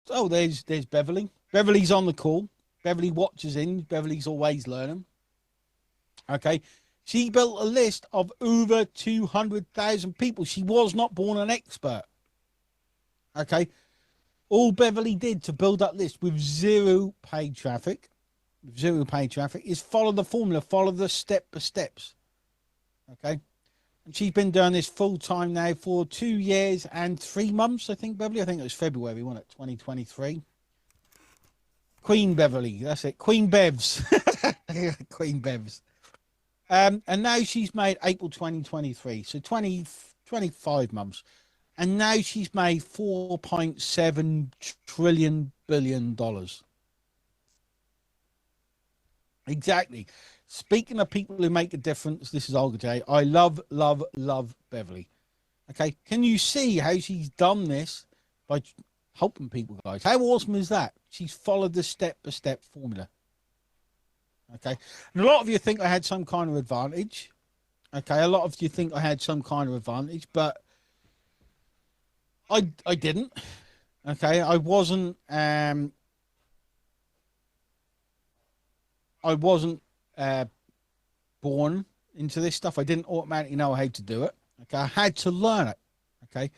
Oh, there's Beverly. Beverly's on the call. Beverly watches in. Beverly's always learning. Okay. She built a list of over 200,000 people. She was not born an expert. Okay. All Beverly did to build that list with zero paid traffic, is follow the formula, follow the step by steps. Okay. And she's been doing this full time now for 2 years and 3 months, I think, Beverly. I think it was February, wasn't it? 2023. Queen Beverly, that's it. Queen Bevs. Queen Bevs. And now she's made April 2023, so 25 months. And now she's made $4.7 trillion billion. Exactly. Speaking of people who make a difference, this is Olga J. I love, love, love Beverly. Okay. Can you see how she's done this by helping people, guys? How awesome is that? She's followed the step by step formula. Okay. And a lot of you think I had some kind of advantage. Okay. A lot of you think I had some kind of advantage, but I didn't. Okay. I wasn't born into this stuff. I didn't automatically know how to do it. Okay. I had to learn it. Okay.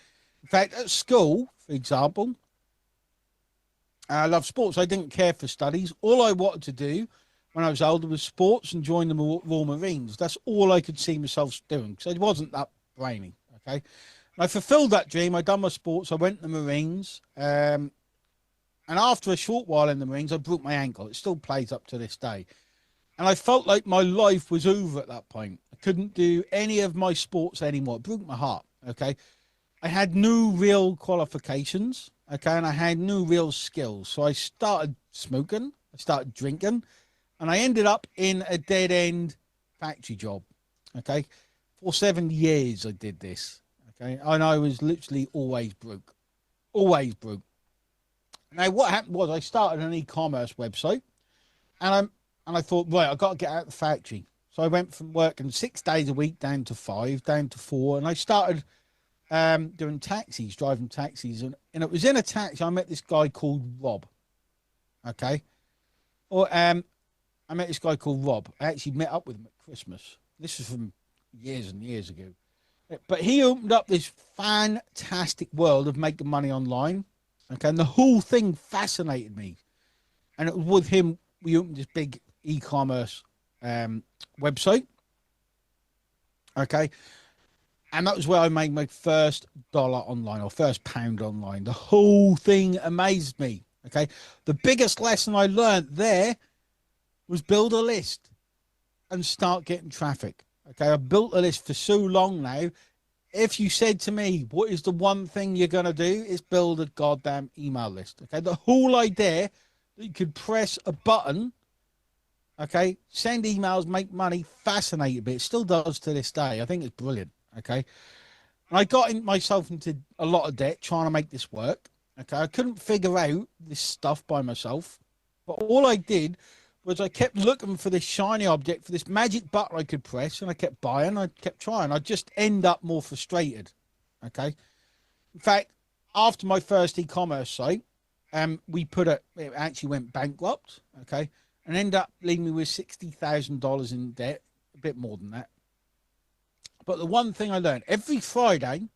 In fact, at school, for example, I love sports. I didn't care for studies. All I wanted to do when I was older was sports and join the Royal Marines. That's all I could see myself doing because I wasn't that brainy. Okay. And I fulfilled that dream. I done my sports. I went to the Marines. And after a short while in the Marines, I broke my ankle. It still plays up to this day. And I felt like my life was over at that point. I couldn't do any of my sports anymore. It broke my heart. Okay. I had no real qualifications. Okay. And I had no real skills. So I started smoking. I started drinking. And I ended up in a dead end factory job. Okay. For 7 years, I did this. Okay. And I was literally always broke. Always broke. Now, what happened was I started an e-commerce website and I thought, right, I've got to get out of the factory. So I went from working 6 days a week down to 5, down to 4. And I started doing taxis, driving taxis. And it was in a taxi, I met this guy called Rob. Okay. I met this guy called Rob. I actually met up with him at Christmas. This was from years and years ago. But he opened up this fantastic world of making money online. Okay. And the whole thing fascinated me. And it was with him, we opened this big e-commerce website. Okay. And that was where I made my first dollar online or first pound online. The whole thing amazed me. Okay. The biggest lesson I learned there was build a list and start getting traffic. Okay. I've built a list for so long now. If you said to me, what is the one thing you're going to do is build a goddamn email list. Okay. The whole idea that you could press a button, okay, send emails, make money, fascinated me. It still does to this day. I think it's brilliant. Okay. And I got myself into a lot of debt trying to make this work. Okay. I couldn't figure out this stuff by myself, but all I did was I kept looking for this shiny object, for this magic button I could press, and I kept buying, I kept trying. I just end up more frustrated. Okay. In fact, after my first e-commerce site, it actually went bankrupt. Okay. And ended up leaving me with $60,000 in debt, a bit more than that. But the one thing I learned, every Friday,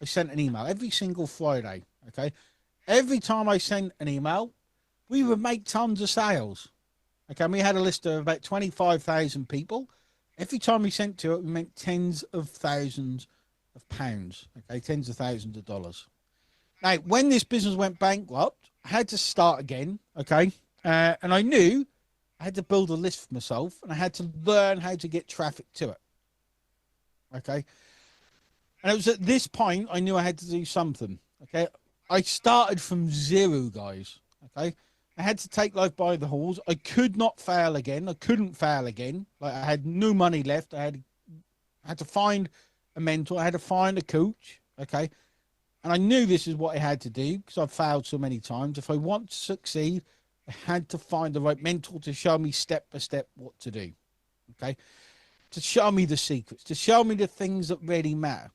I sent an email, every single Friday. Okay. Every time I sent an email, we would make tons of sales. Okay. And we had a list of about 25,000 people. Every time we sent to it, we meant tens of thousands of pounds. Okay. Tens of thousands of dollars. Now, when this business went bankrupt, I had to start again. Okay. And I knew I had to build a list for myself and I had to learn how to get traffic to it. Okay. And it was at this point I knew I had to do something. Okay. I started from zero, guys. Okay. I had to take life by the horns. I could not fail again. I couldn't fail again. Like I had no money left. I had to find a mentor. I had to find a coach. Okay. And I knew this is what I had to do because I've failed so many times. If I want to succeed, I had to find the right mentor to show me step by step what to do. Okay. To show me the secrets, to show me the things that really matter.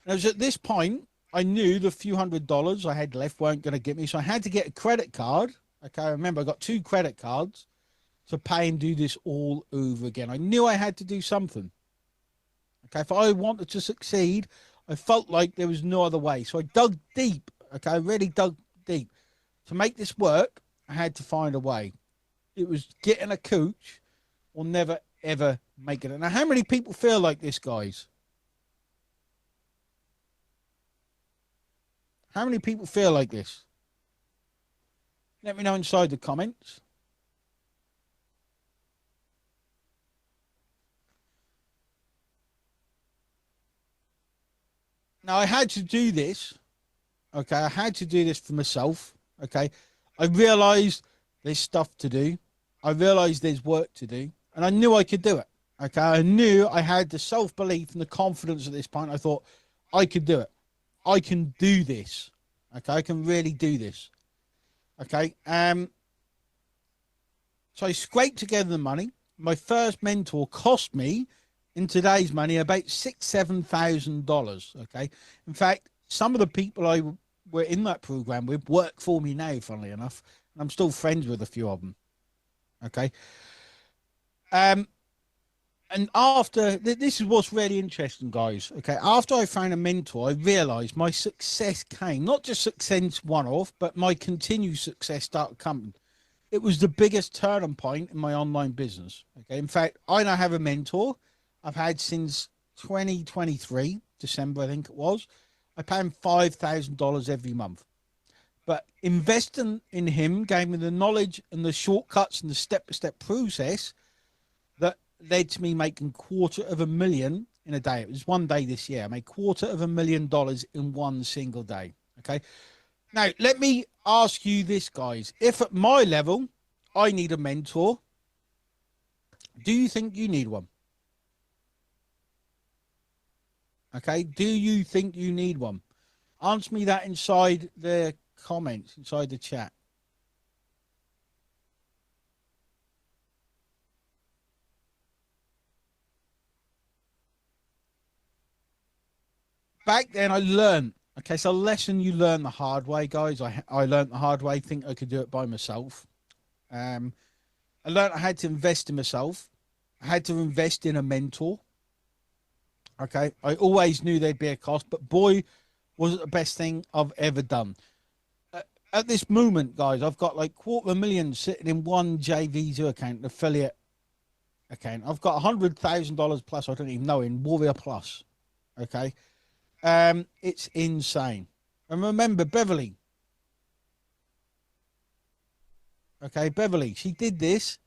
And it was at this point I knew the few $100s I had left weren't going to get me. So I had to get a credit card. Okay. I remember I got 2 credit cards to pay and do this all over again. I knew I had to do something. Okay. If I wanted to succeed, I felt like there was no other way. So I dug deep. Okay. I really dug deep. To make this work, I had to find a way. It was getting a coach or never, ever making it. Now, how many people feel like this, guys? How many people feel like this? Let me know inside the comments. Now, I had to do this. Okay. I had to do this for myself. Okay. I realized there's stuff to do. I realized there's work to do. And I knew I could do it. Okay. I knew I had the self belief and the confidence at this point. I thought I could do it. I can do this. Okay. I can really do this. Okay. So I scraped together the money. My first mentor cost me, in today's money, about $6,000-7,000. Okay. In fact, some of the people I were in that program with work for me now, funnily enough, and I'm still friends with a few of them. Okay. And after this is what's really interesting, guys. Okay. After I found a mentor, I realized my success came, not just success one off, but my continued success started coming. It was the biggest turning point in my online business. Okay. In fact, I now have a mentor I've had since 2023, December, I think it was. I pay him $5,000 every month. But investing in him gave me the knowledge and the shortcuts and the step-by-step process that led to me making $250,000 in a day. It was one day this year. I made $250,000 in one single day. Okay. Now, let me ask you this, guys. If at my level, I need a mentor, do you think you need one? Okay. Do you think you need one? Answer me that inside the comments, inside the chat. Back then, I learned. Okay, so lesson you learn the hard way, guys. I learned the hard way. Think I could do it by myself. I learned I had to invest in myself. I had to invest in a mentor. Okay, I always knew there'd be a cost, but boy, was it the best thing I've ever done. At this moment, guys, I've got like $250,000 sitting in one JVZoo account, an affiliate account. I've got $100,000 plus. I don't even know in Warrior Plus. Okay, it's insane. And remember Beverly. Okay, Beverly, she did this.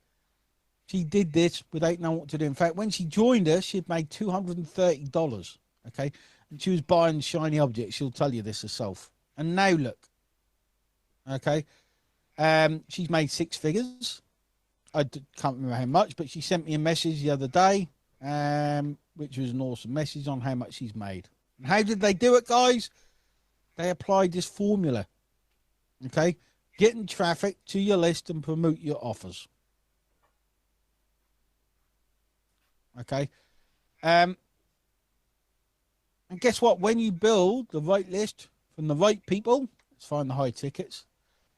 She did this without knowing what to do. In fact, when she joined us, she'd made $230. Okay, and she was buying shiny objects. She'll tell you this herself. And now look. Okay, she's made 6 figures. I can't remember how much, but she sent me a message the other day, which was an awesome message on how much she's made. And how did they do it, guys? They applied this formula. Okay, getting traffic to your list and promote your offers. Okay, and guess what? When you build the right list from the right people, let's find the high tickets.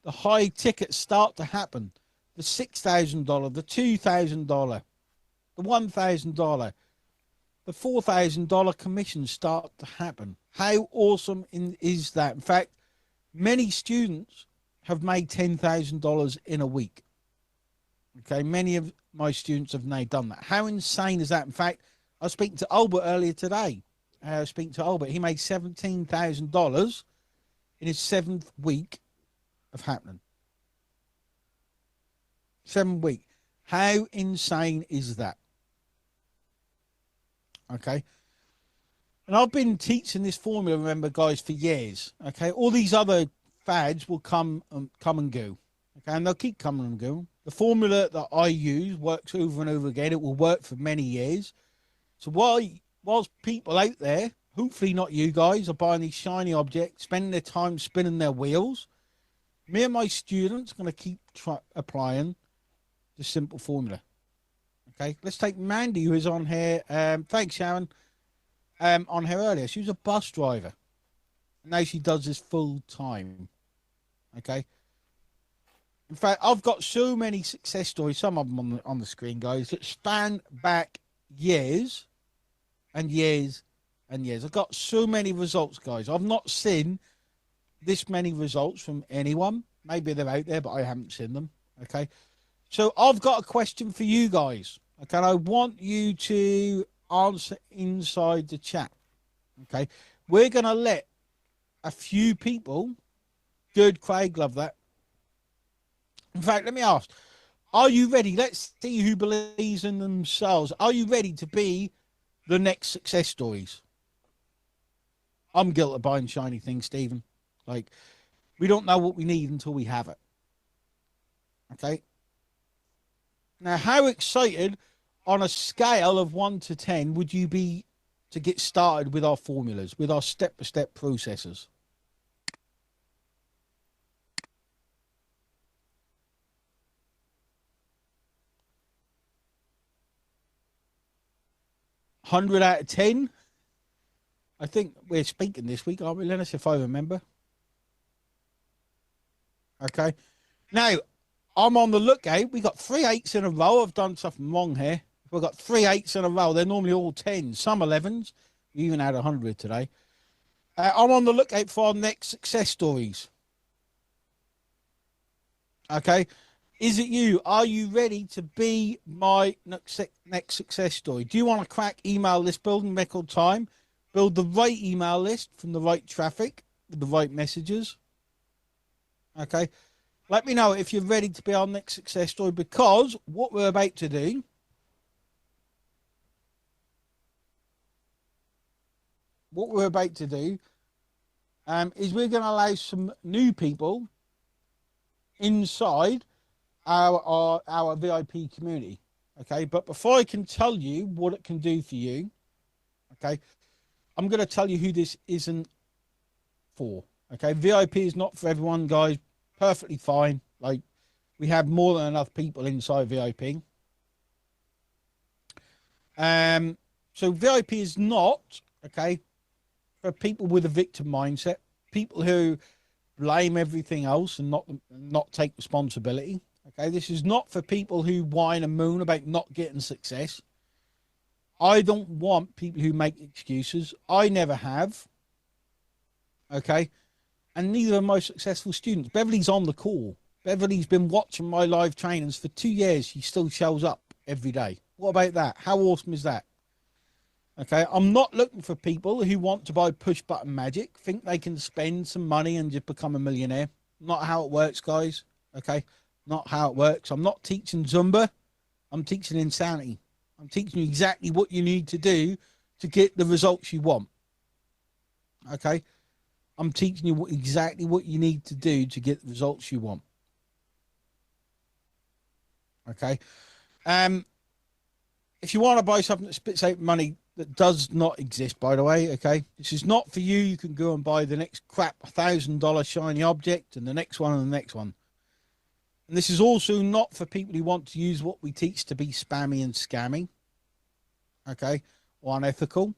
The high tickets start to happen. The $6,000, the $2,000, the $1,000, the $4,000 commissions start to happen. How awesome is that? In fact, many students have made $10,000 in a week. Okay, many of my students have now done that. How insane is that? In fact, I was speaking to Albert earlier today. I was speaking to Albert. He made $17,000 in his 7th week of happening. 7 week. How insane is that? Okay. And I've been teaching this formula, remember, guys, for years. Okay. All these other fads will come and go. Okay. And they'll keep coming and going. The formula that I use works over and over again. It will work for many years. So whilst people out there, hopefully not you guys, are buying these shiny objects, spending their time spinning their wheels, me and my students are going to keep applying the simple formula. Okay, let's take Mandy, who is on here. Thanks, Sharon. On here earlier, she was a bus driver. Now she does this full time. Okay. In fact, I've got so many success stories, some of them on the screen, guys, that span back years and years and years. I've got so many results, guys. I've not seen this many results from anyone. Maybe they're out there, but I haven't seen them. Okay. So I've got a question for you guys. Okay. And I want you to answer inside the chat. Okay. We're going to let a few people. Good, Craig. Love that. In fact, let me ask, are you ready? Let's see who believes in themselves. Are you ready to be the next success stories? I'm guilty of buying shiny things, Stephen. Like, we don't know what we need until we have it. Okay. Now, how excited on a scale of 1 to 10 would you be to get started with our formulas, with our step-by-step processes? $100 out of 10. I think we're speaking this week, aren't we, Lennis, if I remember? Okay. Now, I'm on the lookout. We got 3 8s in a row. I've done something wrong here. We've got 3 8s in a row. They're normally all 10s, some 11s. We even had 100 today. I'm on the lookout for our next success stories. Okay. Is it you? Are you ready to be my next success story? Do you want to crack email list building record time? Build the right email list from the right traffic with the right messages. Okay. Let me know if you're ready to be our next success story, because what we're about to do is we're going to allow some new people inside our VIP community. Okay. But before I can tell you what it can do for you, okay, I'm going to tell you who this isn't for. Okay. VIP is not for everyone, guys. Perfectly fine. Like, we have more than enough people inside VIP. So VIP is not, okay, for people with a victim mindset, people who blame everything else and not take responsibility. Okay, this is not for people who whine and moan about not getting success. I don't want people who make excuses. I never have. Okay, and neither are most successful students. Beverly's on the call. Beverly's been watching my live trainings for 2 years. She still shows up every day. What about that? How awesome is that? Okay, I'm not looking for people who want to buy push button magic, think they can spend some money and just become a millionaire. Not how it works, guys. Okay, not how it works. I'm not teaching Zumba. I'm teaching insanity. I'm teaching you exactly what you need to do to get the results you want. Okay, I'm teaching you exactly what you need to do to get the results you want. Okay, if you want to buy something that spits out money that does not exist, by the way, okay, this is not for you. You can go and buy the next crap $1,000 shiny object and the next one and the next one. And this is also not for people who want to use what we teach to be spammy and scammy, okay, or unethical.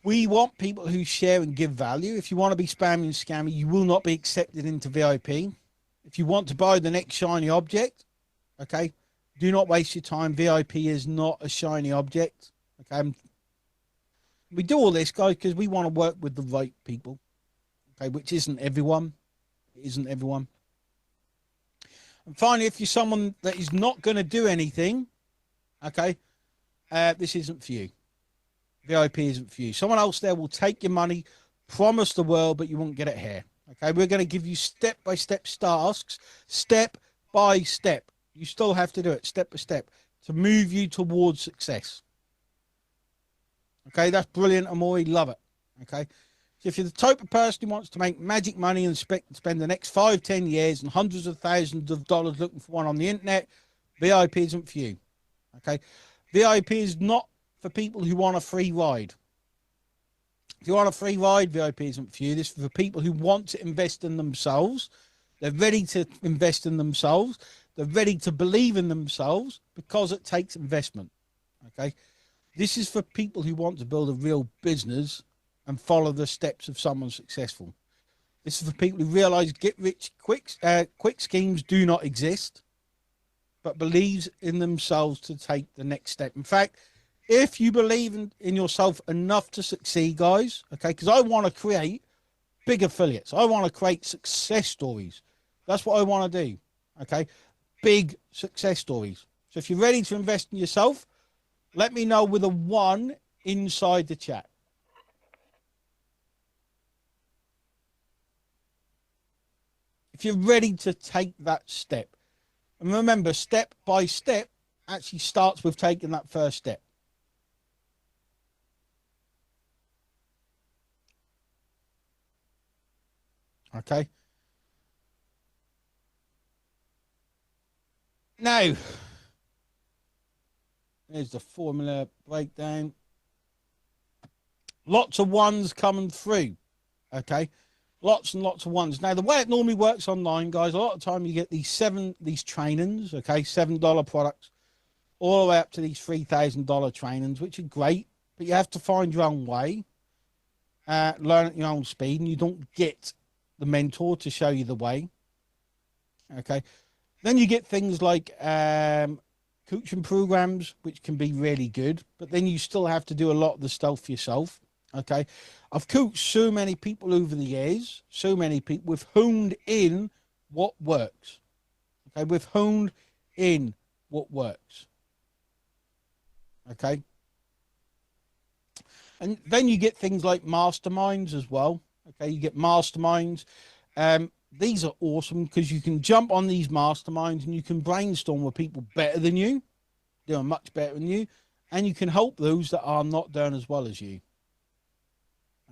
We want people who share and give value. If you want to be spammy and scammy, you will not be accepted into VIP. If you want to buy the next shiny object, okay, do not waste your time. VIP is not a shiny object. Okay. We do all this, guys, because we want to work with the right people. Okay, which isn't everyone. It isn't everyone. And finally, if you're someone that is not going to do anything, okay, this isn't for you. VIP isn't for you. Someone else there will take your money, promise the world, but you won't get it here. Okay, we're going to give you step-by-step tasks, step by step. You still have to do it step by step to move you towards success. Okay, that's brilliant. I'm already love it. Okay, so if you're the type of person who wants to make magic money and spend the next 5-10 years and hundreds of thousands of dollars looking for one on the internet, VIP isn't for you. Okay, VIP is not for people who want a free ride. If you want a free ride, VIP isn't for you. This is for people who want to invest in themselves. They're ready to invest in themselves. They're ready to believe in themselves because it takes investment. Okay. This is for people who want to build a real business and follow the steps of someone successful. This is for people who realize quick schemes do not exist, but believes in themselves to take the next step. In fact, if you believe in yourself enough to succeed, guys, okay, because I want to create big affiliates. I want to create success stories. That's what I want to do, okay? Big success stories. So if you're ready to invest in yourself, let me know with a 1 inside the chat. If you're ready to take that step. And remember, step by step actually starts with taking that first step. Okay. Now, there's the formula breakdown. Lots of ones coming through. Okay. Lots and lots of ones. Now, the way it normally works online, guys, a lot of time you get these trainings, okay, $7 products, all the way up to these $3,000 trainings, which are great, but you have to find your own way, learn at your own speed, and you don't get the mentor to show you the way. Okay. Then you get things like coaching programs, which can be really good, but then you still have to do a lot of the stuff yourself. Okay. I've coached so many people over the years, so many people. We've honed in what works. Okay. We've honed in what works. Okay. And then you get things like masterminds as well. Okay. You get masterminds. These are awesome because you can jump on these masterminds and you can brainstorm with people better than you, doing much better than you, and you can help those that are not doing as well as you.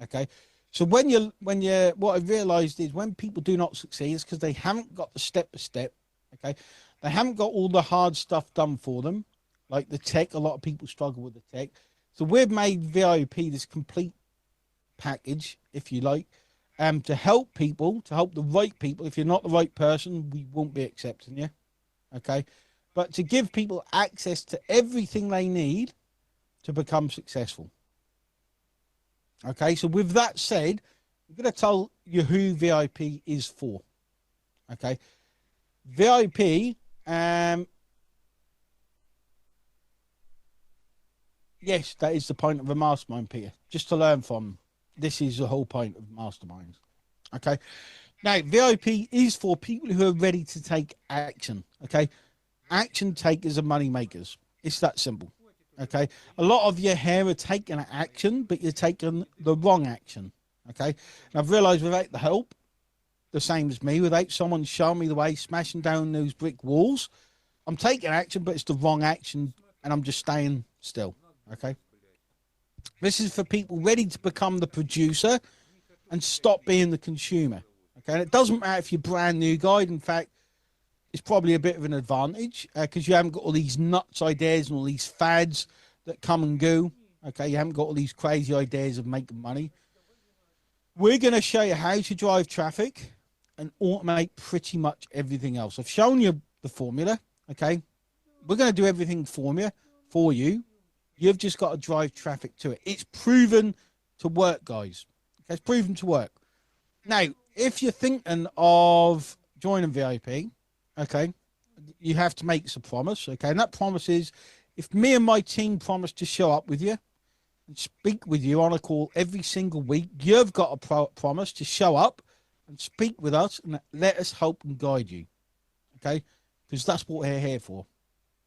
Okay. So what I've realized is when people do not succeed, it's because they haven't got the step by step. Okay. They haven't got all the hard stuff done for them, like the tech. A lot of people struggle with the tech. So we've made VIP this complete package, if you like, to help people, to help the right people. If you're not the right person, we won't be accepting you. Okay. But to give people access to everything they need to become successful. Okay, so with that said, I'm going to tell you who VIP is for. Okay, VIP, yes, that is the point of a mastermind, Peter. Just to learn from, this is the whole point of masterminds. Okay, now VIP is for people who are ready to take action. Okay, action takers are money makers. It's that simple. Okay, a lot of you here are taking action, but you're taking the wrong action. Okay, and I've realized without the help, the same as me, without someone showing me the way, smashing down those brick walls, I'm taking action, but it's the wrong action, and I'm just staying still. Okay, this is for people ready to become the producer and stop being the consumer. Okay, and it doesn't matter if you're brand new, guide. In fact, it's probably a bit of an advantage because you haven't got all these nuts ideas and all these fads that come and go. Okay, you haven't got all these crazy ideas of making money. We're going to show you how to drive traffic and automate pretty much everything else. I've shown you the formula. Okay, we're going to do everything for you. You've just got to drive traffic to it. It's proven to work, guys. Okay, it's proven to work. Now, if you're thinking of joining VIP, okay, you have to make some promise. Okay, and that promise is if me and my team promise to show up with you and speak with you on a call every single week, you've got a promise to show up and speak with us and let us help and guide you. Okay, because that's what we're here for.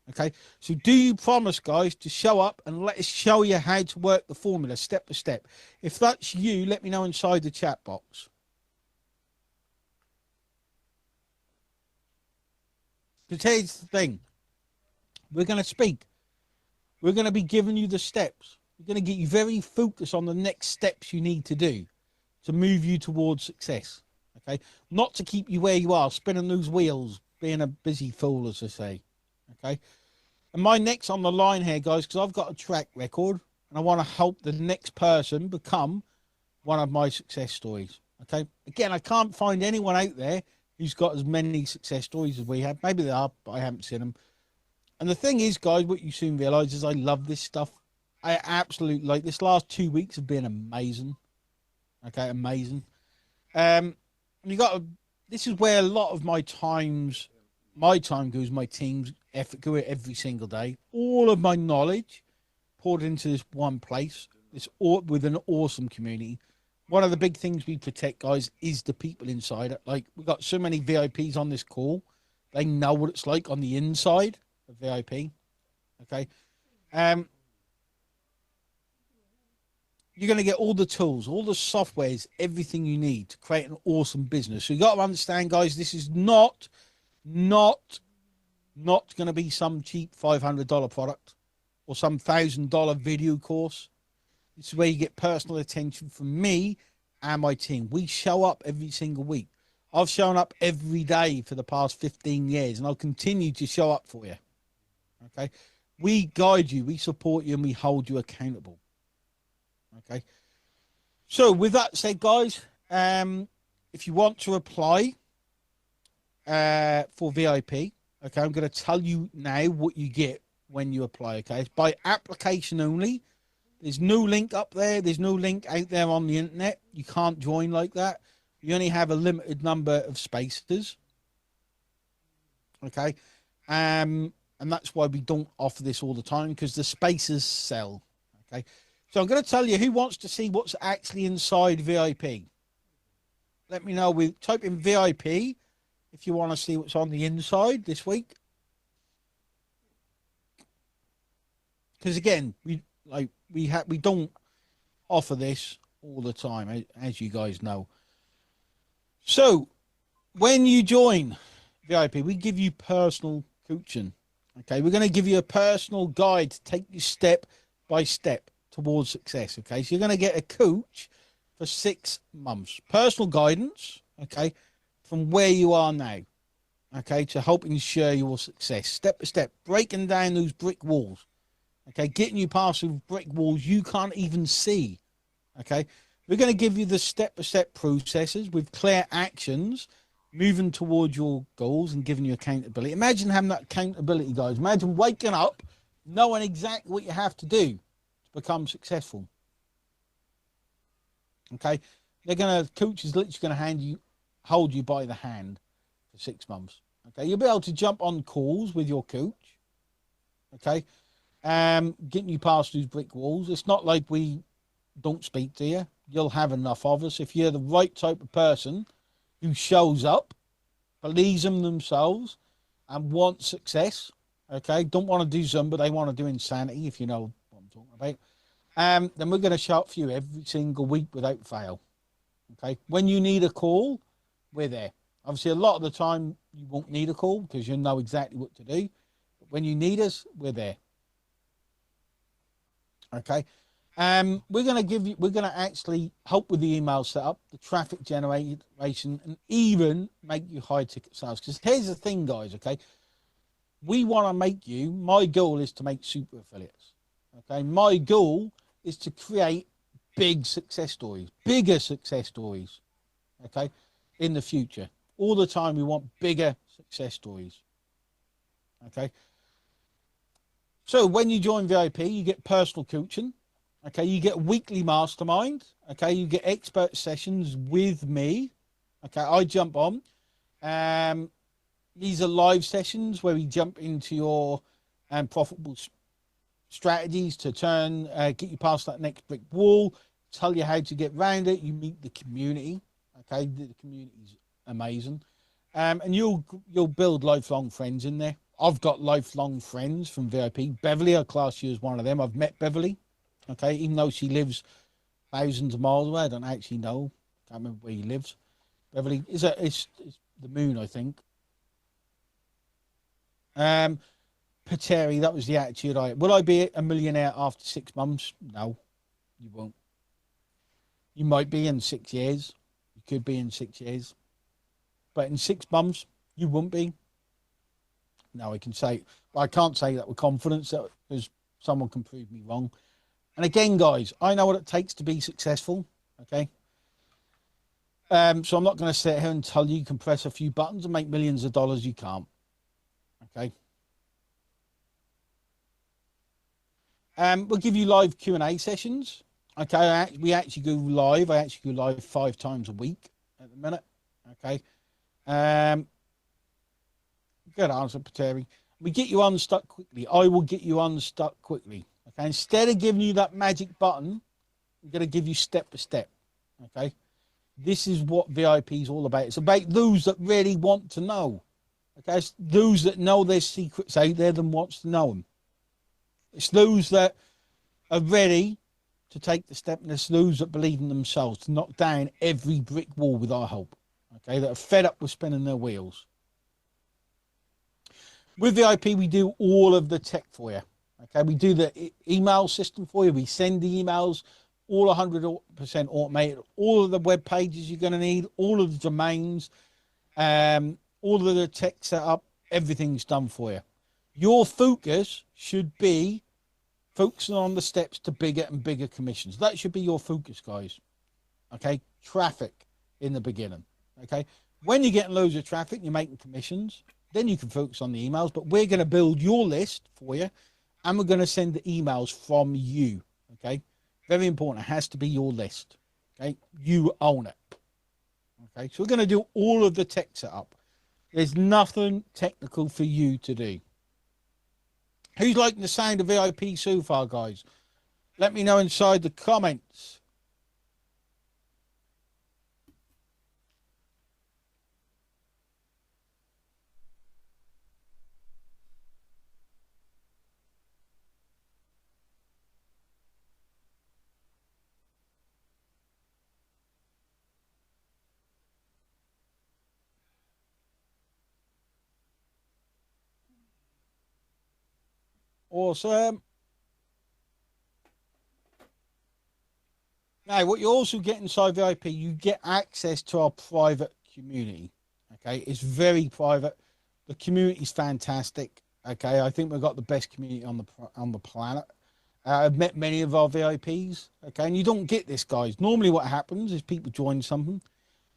Okay, so do you promise, guys, to show up and let us show you how to work the formula step by step? If that's you, let me know inside the chat box. Because here's the thing. We're going to speak. We're going to be giving you the steps. We're going to get you very focused on the next steps you need to do to move you towards success. Okay? Not to keep you where you are, spinning those wheels, being a busy fool, as I say. Okay? And my next on the line here, guys, because I've got a track record and I want to help the next person become one of my success stories. Okay? Again, I can't find anyone out there who's got as many success stories as we have. Maybe they are, but I haven't seen them. And the thing is, guys, what you soon realize is I love this stuff. I absolutely like this. Last 2 weeks have been amazing. Okay, amazing. You got to, this is where a lot of my time goes, my team's effort go every single day. All of my knowledge poured into this one place. With an awesome community. One of the big things we protect, guys, is the people inside it. Like we've got so many VIPs on this call, they know what it's like on the inside of VIP. Okay, um, you're going to get all the tools, all the softwares, everything you need to create an awesome business. So you got to understand, guys, this is not going to be some cheap $500 product or some $1,000 video course. This is where you get personal attention from me and my team. We show up every single week. I've shown up every day for the past 15 years, and I'll continue to show up for you. Okay? We guide you, we support you, and we hold you accountable. Okay? So, with that said, guys, if you want to apply for VIP, okay, I'm going to tell you now what you get when you apply. Okay? It's by application only. There's no link up there. There's no link out there on the internet. You can't join like that. You only have a limited number of spaces. Okay. And that's why we don't offer this all the time, because the spaces sell. Okay. So I'm going to tell you who wants to see what's actually inside VIP. Let me know. Type in VIP if you want to see what's on the inside this week. Because again, we don't offer this all the time, as you guys know. So when you join VIP, we give you personal coaching. Okay, we're going to give you a personal guide to take you step by step towards success. Okay, so you're going to get a coach for 6 months, personal guidance. Okay, from where you are now. Okay, to help ensure your success, step by step, breaking down those brick walls. Okay, getting you past those brick walls you can't even see. Okay, we're going to give you the step-by-step processes with clear actions, moving towards your goals and giving you accountability. Imagine having that accountability, guys. Imagine waking up, knowing exactly what you have to do to become successful. Okay, coach is literally going to hold you by the hand for 6 months. Okay, you'll be able to jump on calls with your coach. Okay. Getting you past those brick walls. It's not like we don't speak to you. You'll have enough of us. If you're the right type of person who shows up, believes in themselves, and wants success, okay, don't want to do Zumba, they want to do insanity, if you know what I'm talking about, then we're going to show up for you every single week without fail. Okay, when you need a call, we're there. Obviously, a lot of the time you won't need a call because you know exactly what to do. But when you need us, we're there. Okay. We're going to actually help with the email setup, the traffic generation, and even make you high ticket sales. Because here's the thing, guys. Okay. My goal is to make super affiliates. Okay. My goal is to create bigger success stories. Okay. In the future. All the time we want bigger success stories. Okay. So when you join VIP, you get personal coaching. Okay, you get weekly mastermind. Okay, you get expert sessions with me. Okay, I jump on. These are live sessions where we jump into your profitable strategies to get you past that next brick wall, tell you how to get around it. You meet the community. Okay, the community is amazing. And you'll build lifelong friends in there. I've got lifelong friends from VIP. Beverly, I class you as one of them. I've met Beverly, okay, even though she lives thousands of miles away. I don't actually know. Can't remember where he lives. Beverly it's the moon, I think. Pateri, that was the attitude. Will I be a millionaire after 6 months? No, you won't. You might be in 6 years. You could be in 6 years. But in 6 months, you won't be. No, I can't say that with confidence because someone can prove me wrong. And again, guys, I know what it takes to be successful. Okay. So I'm not going to sit here and tell you can press a few buttons and make millions of dollars. You can't. Okay. We'll give you live Q&A sessions. Okay, we actually go live. I actually go live 5 times a week at the minute. Okay. Um, Good answer, Pateri. We get you unstuck quickly. I will get you unstuck quickly. Okay. Instead of giving you that magic button, I'm going to give you step by step. Okay. This is what VIP is all about. It's about those that really want to know. Okay. It's those that know their secrets out there than wants to know them. It's those that are ready to take the step, and it's those that believe in themselves to knock down every brick wall with our help. Okay. That are fed up with spinning their wheels. With VIP, we do all of the tech for you. Okay, we do the email system for you. We send the emails, all 100% automated. All of the web pages you're going to need, all of the domains, all of the tech setup, everything's done for you. Your focus should be focusing on the steps to bigger and bigger commissions. That should be your focus, guys. Okay, traffic in the beginning. Okay, when you're getting loads of traffic, you're making commissions. Then you can focus on the emails, but we're going to build your list for you and we're going to send the emails from you. Okay. Very important. It has to be your list. Okay. You own it. Okay. So we're going to do all of the tech setup. There's nothing technical for you to do. Who's liking the sound of VIP so far, guys? Let me know inside the comments. Awesome. Now, what you also get inside VIP, you get access to our private community. Okay, it's very private. The community is fantastic. Okay, I think we've got the best community on the planet. I've met many of our VIPs. Okay, and you don't get this, guys. Normally, what happens is people join something,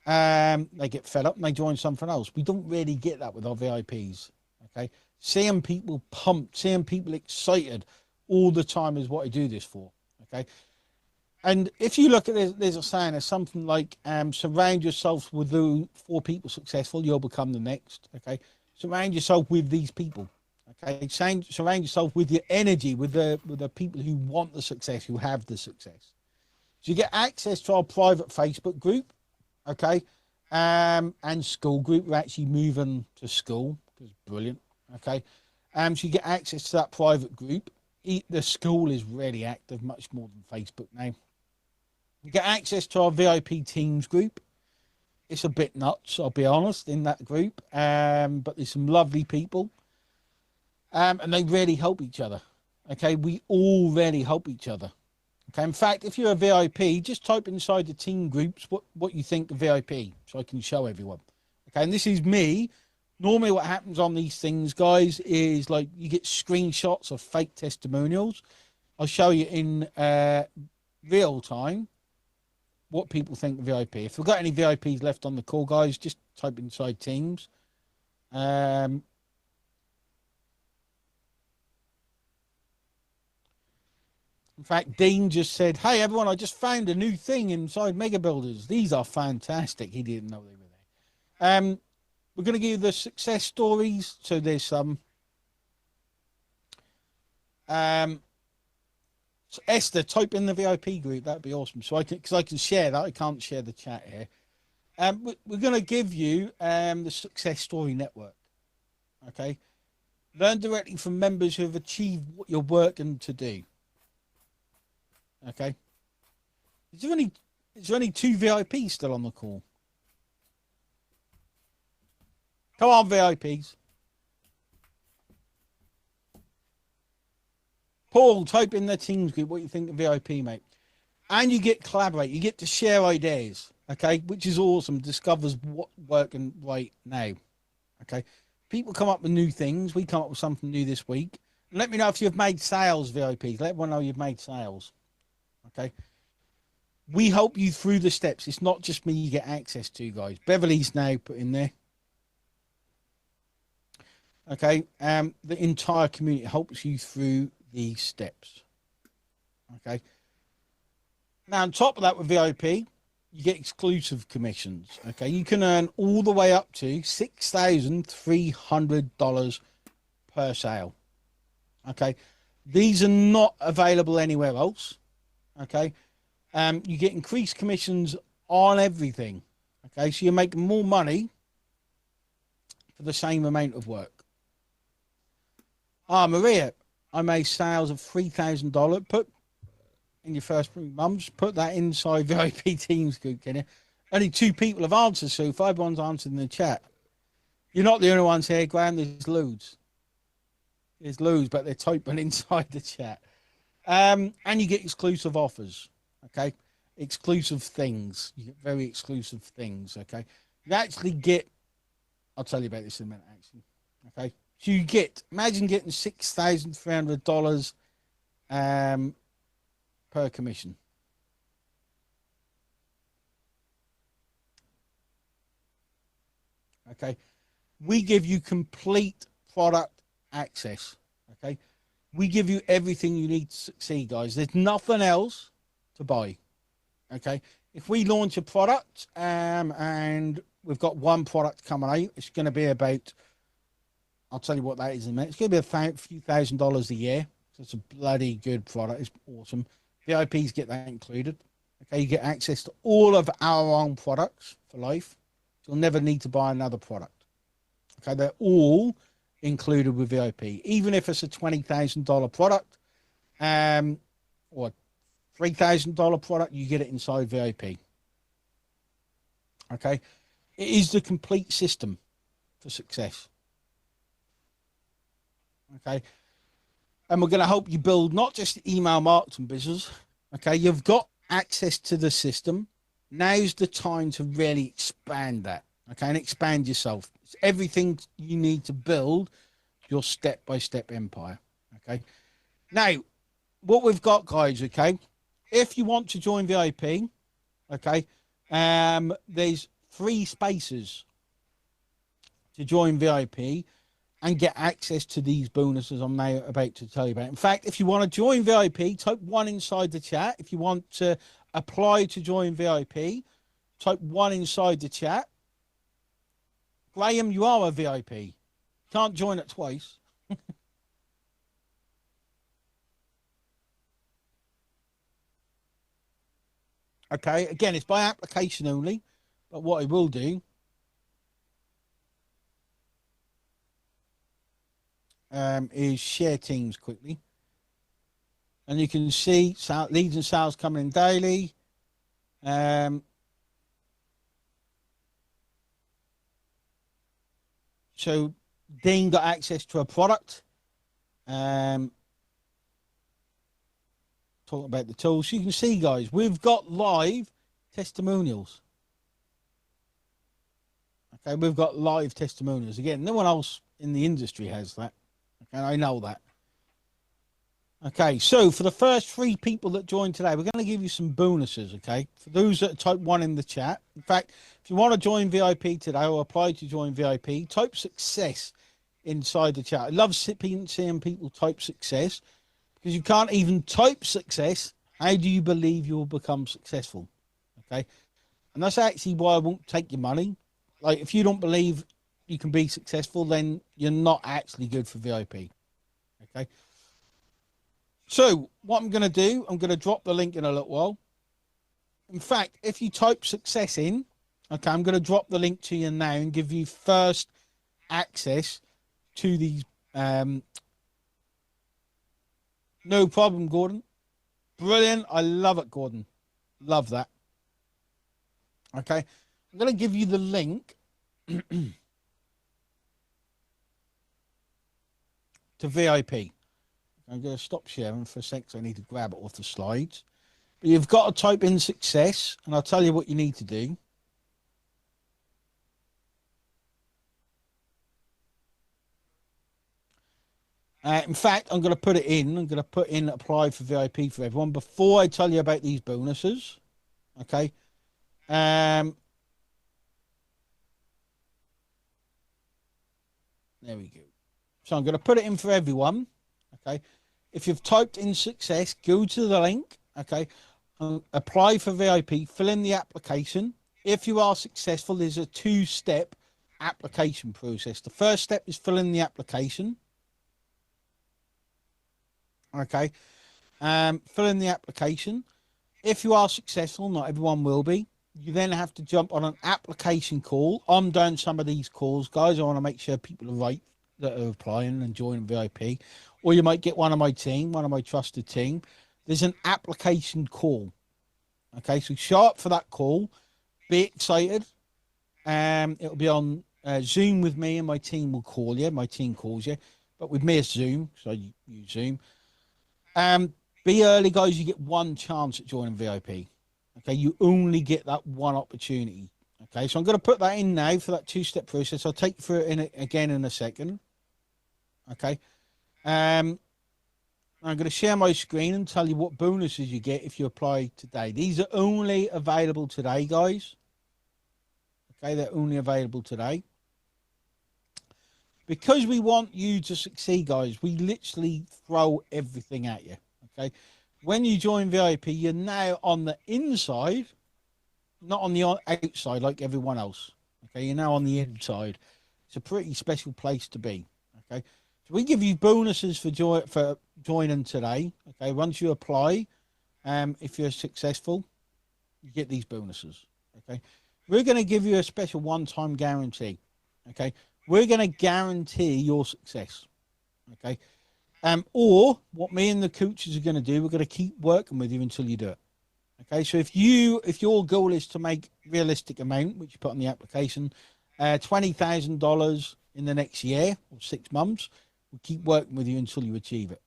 they get fed up and they join something else. We don't really get that with our VIPs. Okay, seeing people pumped, seeing people excited all the time is what I do this for. Okay, and if you look at this, there's a saying, there's something like, surround yourself with the 4 people successful, you'll become the next. Okay. Surround yourself with these people. Okay. Surround yourself with your energy, with the people who want the success, who have the success. So you get access to our private Facebook group. Okay. And school group. We're actually moving to school, which is brilliant. Okay. So you get access to that private group. The school is really active, much more than Facebook now. You get access to our VIP teams group. It's a bit nuts, I'll be honest, in that group. But there's some lovely people. And they really help each other. Okay, we all really help each other. Okay, in fact, if you're a VIP, just type inside the team groups what you think of VIP so I can show everyone. Okay, and this is me. Normally, what happens on these things, guys, is like you get screenshots of fake testimonials. I'll show you in real time what people think of VIP. If we've got any VIPs left on the call, guys, just type inside Teams. In fact, Dean just said, "Hey everyone, I just found a new thing inside Mega Builders. These are fantastic." He didn't know they were there. We're going to give you the success stories. So there's some. So Esther, type in the VIP group. That'd be awesome. So because I can share that. I can't share the chat here. We're going to give you the Success Story Network. Okay. Learn directly from members who have achieved what you're working to do. Okay. Is there only 2 VIPs still on the call? Come on, VIPs. Paul, type in the Teams group what you think of VIP, mate. And you get collaborate. You get to share ideas. Okay, which is awesome. Discovers what working right now. Okay, people come up with new things. We come up with something new this week. Let me know if you've made sales, VIPs. Let everyone know you've made sales. Okay, we help you through the steps. It's not just me you get access to, guys. Beverly's now put in there. Okay, the entire community helps you through these steps. Okay. Now, on top of that, with VIP, you get exclusive commissions. Okay, you can earn all the way up to $6,300 per sale. Okay, these are not available anywhere else. Okay, you get increased commissions on everything. Okay, so you make more money for the same amount of work. Ah, Maria, I made sales of $3,000. Put in your first 3 months. Put that inside VIP Teams group, can you? Only 2 people have answered so far. Everyone's answered in the chat. You're not the only ones here, Graham. There's loads. There's loads, but they're typing inside the chat. And you get exclusive offers. Okay, exclusive things. You get very exclusive things. Okay, you actually get. I'll tell you about this in a minute. Actually, okay. So you get. Imagine getting $6,300 per commission. Okay, we give you complete product access. Okay, we give you everything you need to succeed, guys. There's nothing else to buy. Okay, if we launch a product and we've got one product coming out, it's going to be about, I'll tell you what that is in a minute. It's going to be a few $1,000s a year. So it's a bloody good product. It's awesome. VIPs get that included. Okay, you get access to all of our own products for life. So you'll never need to buy another product. Okay, they're all included with VIP. Even if it's a $20,000 product or $3,000 product, you get it inside VIP. Okay, it is the complete system for success. Okay, and we're going to help you build not just email marketing business. Okay, you've got access to the system. Now's the time to really expand that. Okay, and expand yourself. It's everything you need to build your step-by-step empire. Okay, now what we've got, guys. Okay, if you want to join VIP, okay, there's 3 spaces to join VIP and get access to these bonuses I'm now about to tell you about. In fact, if you want to join VIP, type 1 inside the chat. If you want to apply to join VIP, type 1 inside the chat. Graham, you are a VIP. Can't join it twice. Okay, again, it's by application only. But what I will do is share Teams quickly. And you can see leads and sales coming in daily. So Dean got access to a product. Talking about the tools. You can see, guys, we've got live testimonials. Okay, we've got live testimonials. Again, no one else in the industry has that. Okay, I know that. Okay, so for the first 3 people that join today, we're going to give you some bonuses, okay? For those that type 1 in the chat. In fact, if you want to join VIP today or apply to join VIP, type success inside the chat. I love seeing people type success because you can't even type success. How do you believe you'll become successful? Okay, and that's actually why I won't take your money. Like, if you don't believe you can be successful, then you're not actually good for VIP. Okay. So what I'm going to do, I'm going to drop the link in a little while. In fact, if you type success in, okay, I'm going to drop the link to you now and give you first access to these. No problem, Gordon. Brilliant. I love it, Gordon. Love that. Okay. I'm going to give you the link to VIP. I'm going to stop sharing for a sec because I need to grab it off the slides. But you've got to type in success, and I'll tell you what you need to do. In fact, I'm going to put it in. I'm going to put in apply for VIP for everyone before I tell you about these bonuses. Okay. There we go. So I'm going to put it in for everyone. Okay. If you've typed in success, go to the link. Okay. apply for VIP, fill in the application. If you are successful, there's a two-step application process. The first step is fill in the application. Okay. Fill in the application. If you are successful, not everyone will be, you then have to jump on an application call. I'm doing some of these calls, guys. I want to make sure people are right that are applying and joining VIP. Or you might get one of my team, one of my trusted team. There's an application call. Okay, so show up for that call. Be excited. It'll be on Zoom with me, and my team will call you. My team calls you, but with me it's Zoom, so you use Zoom. Be early, guys. You get one chance at joining VIP. Okay, you only get that one opportunity. Okay, so I'm going to put that in now for that two-step process. I'll take you through it again in a second. Okay, I'm going to share my screen and tell you what bonuses you get if you apply today. These are only available today, guys. Okay, they're only available today. Because we want you to succeed, guys, we literally throw everything at you. Okay, when you join VIP, you're now on the inside, not on the outside like everyone else. Okay, you're now on the inside. It's a pretty special place to be. Okay, so we give you bonuses for joining today. Okay, once you apply, if you're successful, you get these bonuses. Okay, we're going to give you a special one-time guarantee. Okay, we're going to guarantee your success. Okay. Or what me and the coaches are going to do, we're going to keep working with you until you do it. Okay, so if your goal is to make realistic amount, which you put on the application, $20,000 in the next year or 6 months, we'll keep working with you until you achieve it.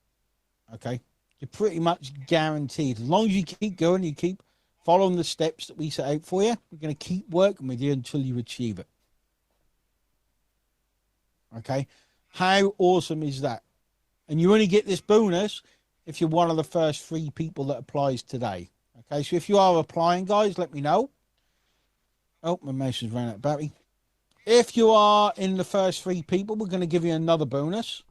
Okay, you're pretty much guaranteed. As long as you keep going, you keep following the steps that we set out for you, we're going to keep working with you until you achieve it. Okay, how awesome is that? And you only get this bonus if you're one of the first 3 people that applies today. Okay, so if you are applying, guys, let me know. Oh, my mouse has run out of battery. If you are in the first 3 people, we're going to give you another bonus.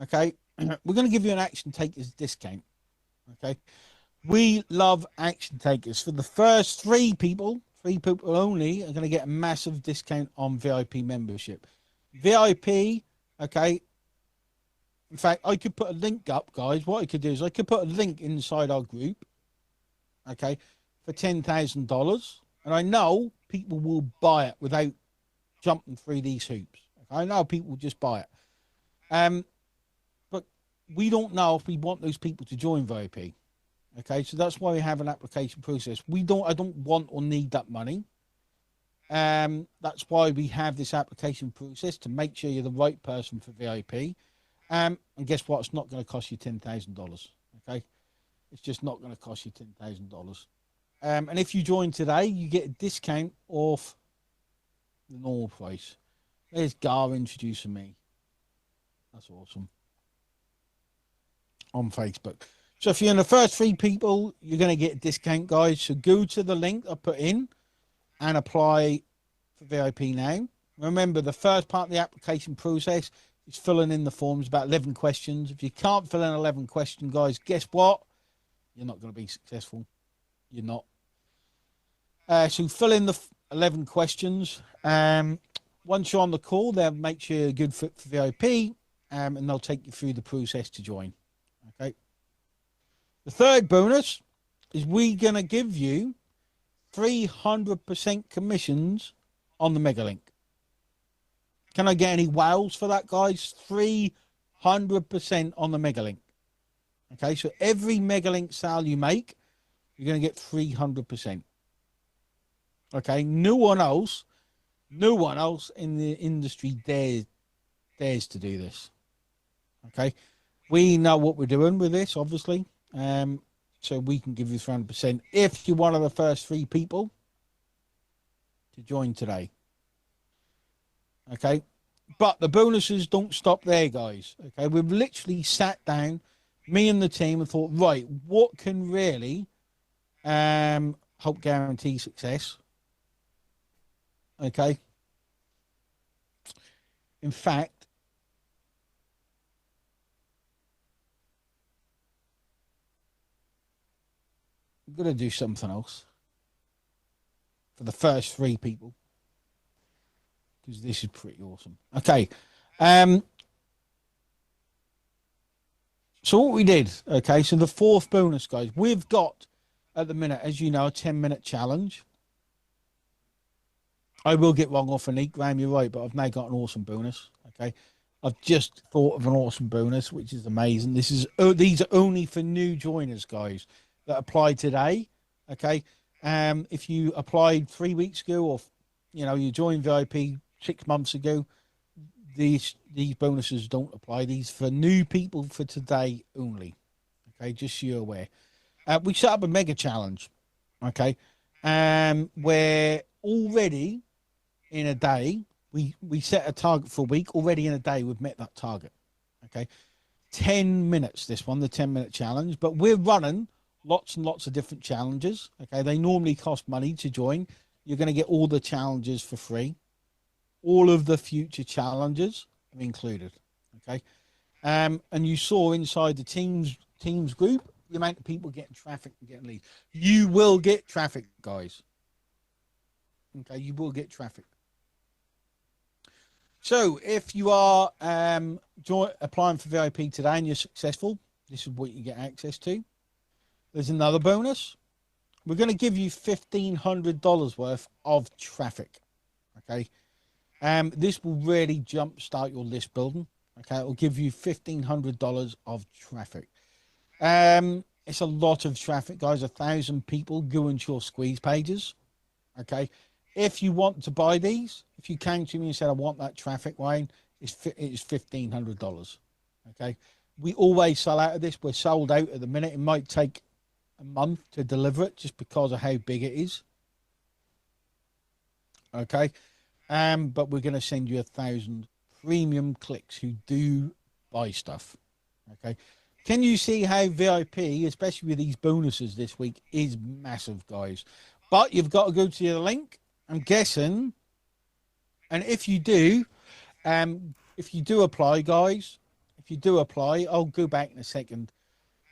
Okay, we're going to give you an action takers discount. Okay, we love action takers. For the first 3 people only, are going to get a massive discount on VIP membership. VIP, okay. In fact, I could put a link up, guys. What I could do is I could put a link inside our group, okay, for $10,000. And I know people will buy it without jumping through these hoops. I know people will just buy it. But we don't know if we want those people to join VIP. Okay, so that's why we have an application process. I don't want or need that money. That's why we have this application process to make sure you're the right person for VIP. And guess what? It's not going to cost you $10,000. Okay, it's just not going to cost you $10,000. And if you join today, you get a discount off the normal price. There's Gar introducing me. That's awesome. On Facebook. So if you're in the first 3 people, you're going to get a discount, guys. So go to the link I put in and apply for VIP now. Remember, the first part of the application process is filling in the forms, about 11 questions. If you can't fill in 11 questions, guys, guess what? You're not going to be successful. You're not. So fill in the 11 questions. Once you're on the call, they'll make sure you're a good fit for VIP, and they'll take you through the process to join. Okay. The third bonus is we're going to give you 300% commissions on the Megalink. Can I get any wows for that, guys? 300% on the Megalink. Okay, so every Megalink sale you make, you're going to get 300%. Okay, no one else in the industry dares to do this. Okay, we know what we're doing with this, obviously. So we can give you 300% if you're one of the first 3 people to join today. Okay, but the bonuses don't stop there, guys. Okay, we've literally sat down, me and the team, and thought, right, what can really help guarantee success? Okay, in fact, I'm going to do something else for the first 3 people, because this is pretty awesome. Okay. So what we did, okay, so the 4th bonus, guys, we've got at the minute, as you know, a 10-minute challenge. I will get wrong off an Graham, you're right, but I've now got an awesome bonus. Okay. I've just thought of an awesome bonus, which is amazing. These are only for new joiners, guys, that applied today. Okay. If you applied 3 weeks ago, or you joined VIP 6 months ago, these bonuses don't apply. These for new people for today only. Okay, just so you're aware. We set up a mega challenge. Okay. Where already in a day, we set a target for a week. Already in a day, we've met that target. Okay. 10 minutes, this one, the 10-minute challenge. But we're running lots and lots of different challenges. Okay. They normally cost money to join. You're going to get all the challenges for free. All of the future challenges are included. Okay. And you saw inside the teams group the amount of people getting traffic and getting leads. You will get traffic, guys. Okay, you will get traffic. So if you are applying for VIP today and you're successful, this is what you get access to. There's another bonus. We're going to give you $1,500 worth of traffic. Okay. This will really jumpstart your list building. Okay. It will give you $1,500 of traffic. It's a lot of traffic, guys. 1,000 people go into your squeeze pages. Okay. If you want to buy these, if you came to me and said, I want that traffic, Wayne, it's $1,500. Okay. We always sell out of this. We're sold out at the minute. It might take a month to deliver it just because of how big it is. Okay. But we're going to send you 1,000 premium clicks who do buy stuff. Okay. Can you see how VIP, especially with these bonuses this week, is massive, guys? But you've got to go to your link. I'm guessing, and if you do apply, guys, if you do apply, I'll go back in a second.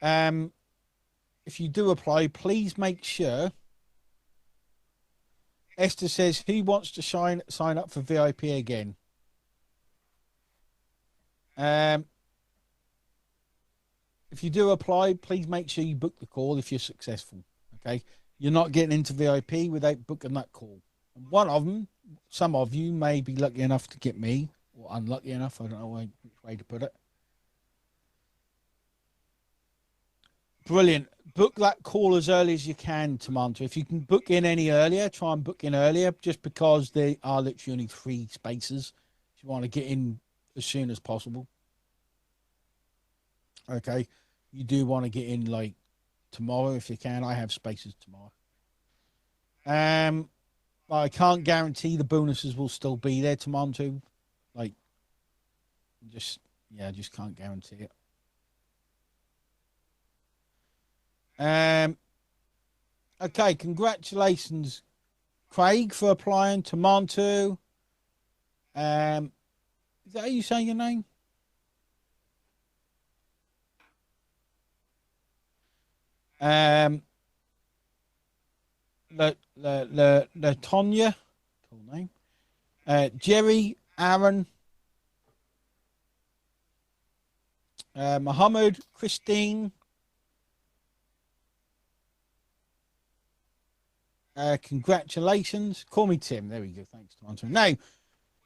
If you do apply, please make sure. Esther says, who wants to sign up for VIP again? If you do apply, please make sure you book the call if you're successful. Okay, you're not getting into VIP without booking that call. One of them, some of you may be lucky enough to get me, or unlucky enough, I don't know which way to put it. Brilliant. Book that call as early as you can, Tamanta. If you can book in any earlier, try and book in earlier, just because there are literally only 3 spaces. If you want to get in as soon as possible. Okay. You do want to get in like tomorrow if you can. I have spaces tomorrow. I can't guarantee the bonuses will still be there tomorrow too. Like, just can't guarantee it. Okay, congratulations, Craig, for applying to Montu. Is that how you say your name? Latonya, cool name. Jerry, Aaron, Mohammed, Christine. Congratulations. Call me Tim. There we go. Thanks, Tom. Now,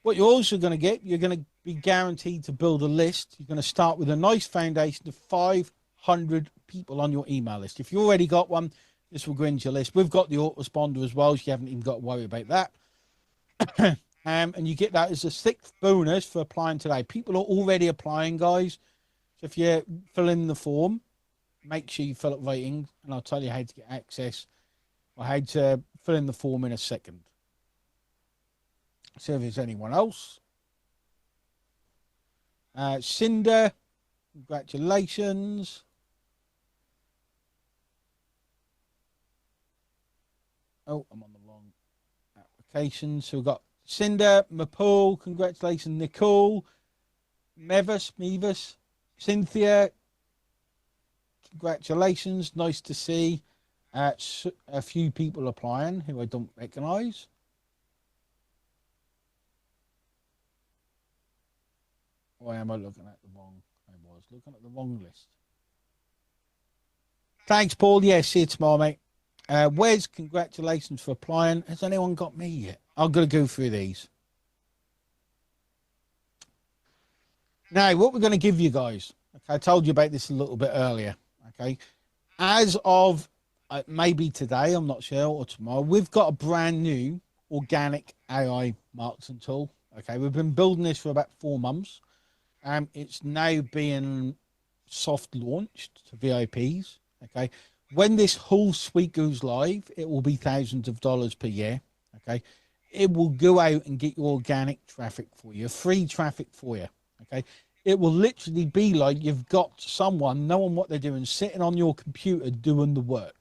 what you're also going to get, you're going to be guaranteed to build a list. You're going to start with a nice foundation of 500 people on your email list. If you already got one, this will go into your list. We've got the autoresponder as well, so you haven't even got to worry about that. And you get that as a 6th bonus for applying today. People are already applying, guys. So if you fill in the form, make sure you fill it ratings, and I'll tell you how to get access. I had to fill in the form in a second. See if there's anyone else. Cinder, congratulations. Oh, I'm on the wrong application. So we've got Cinder, Mapul, congratulations, Nicole, Mevis, Cynthia, congratulations, nice to see. A few people applying who I don't recognise. Or am I looking at the wrong? I was looking at the wrong list. Thanks, Paul. Yes, see you tomorrow, mate. Wes, congratulations for applying. Has anyone got me yet? I'm going to go through these. Now, what we're going to give you guys, okay, I told you about this a little bit earlier, okay? As of maybe today, I'm not sure, or tomorrow, we've got a brand new organic AI marketing tool, okay? We've been building this for about 4 months. It's now being soft launched to VIPs, okay? When this whole suite goes live, it will be thousands of dollars per year, okay? It will go out and get your organic traffic for you, free traffic for you, okay? It will literally be like you've got someone knowing what they're doing, sitting on your computer doing the work,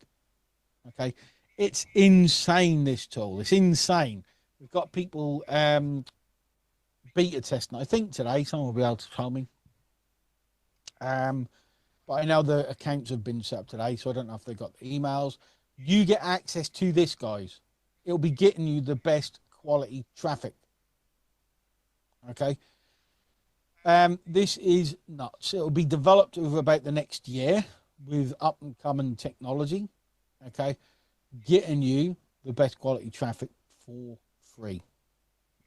okay? It's insane, this tool. It's insane. We've got people beta testing, I think today. Someone will be able to tell me. But I know the accounts have been set up today, so I don't know if they got the emails. You get access to this, guys. It'll be getting you the best quality traffic. Okay. This is nuts. It'll be developed over about the next year with up and coming technology. Okay. Getting you the best quality traffic for free.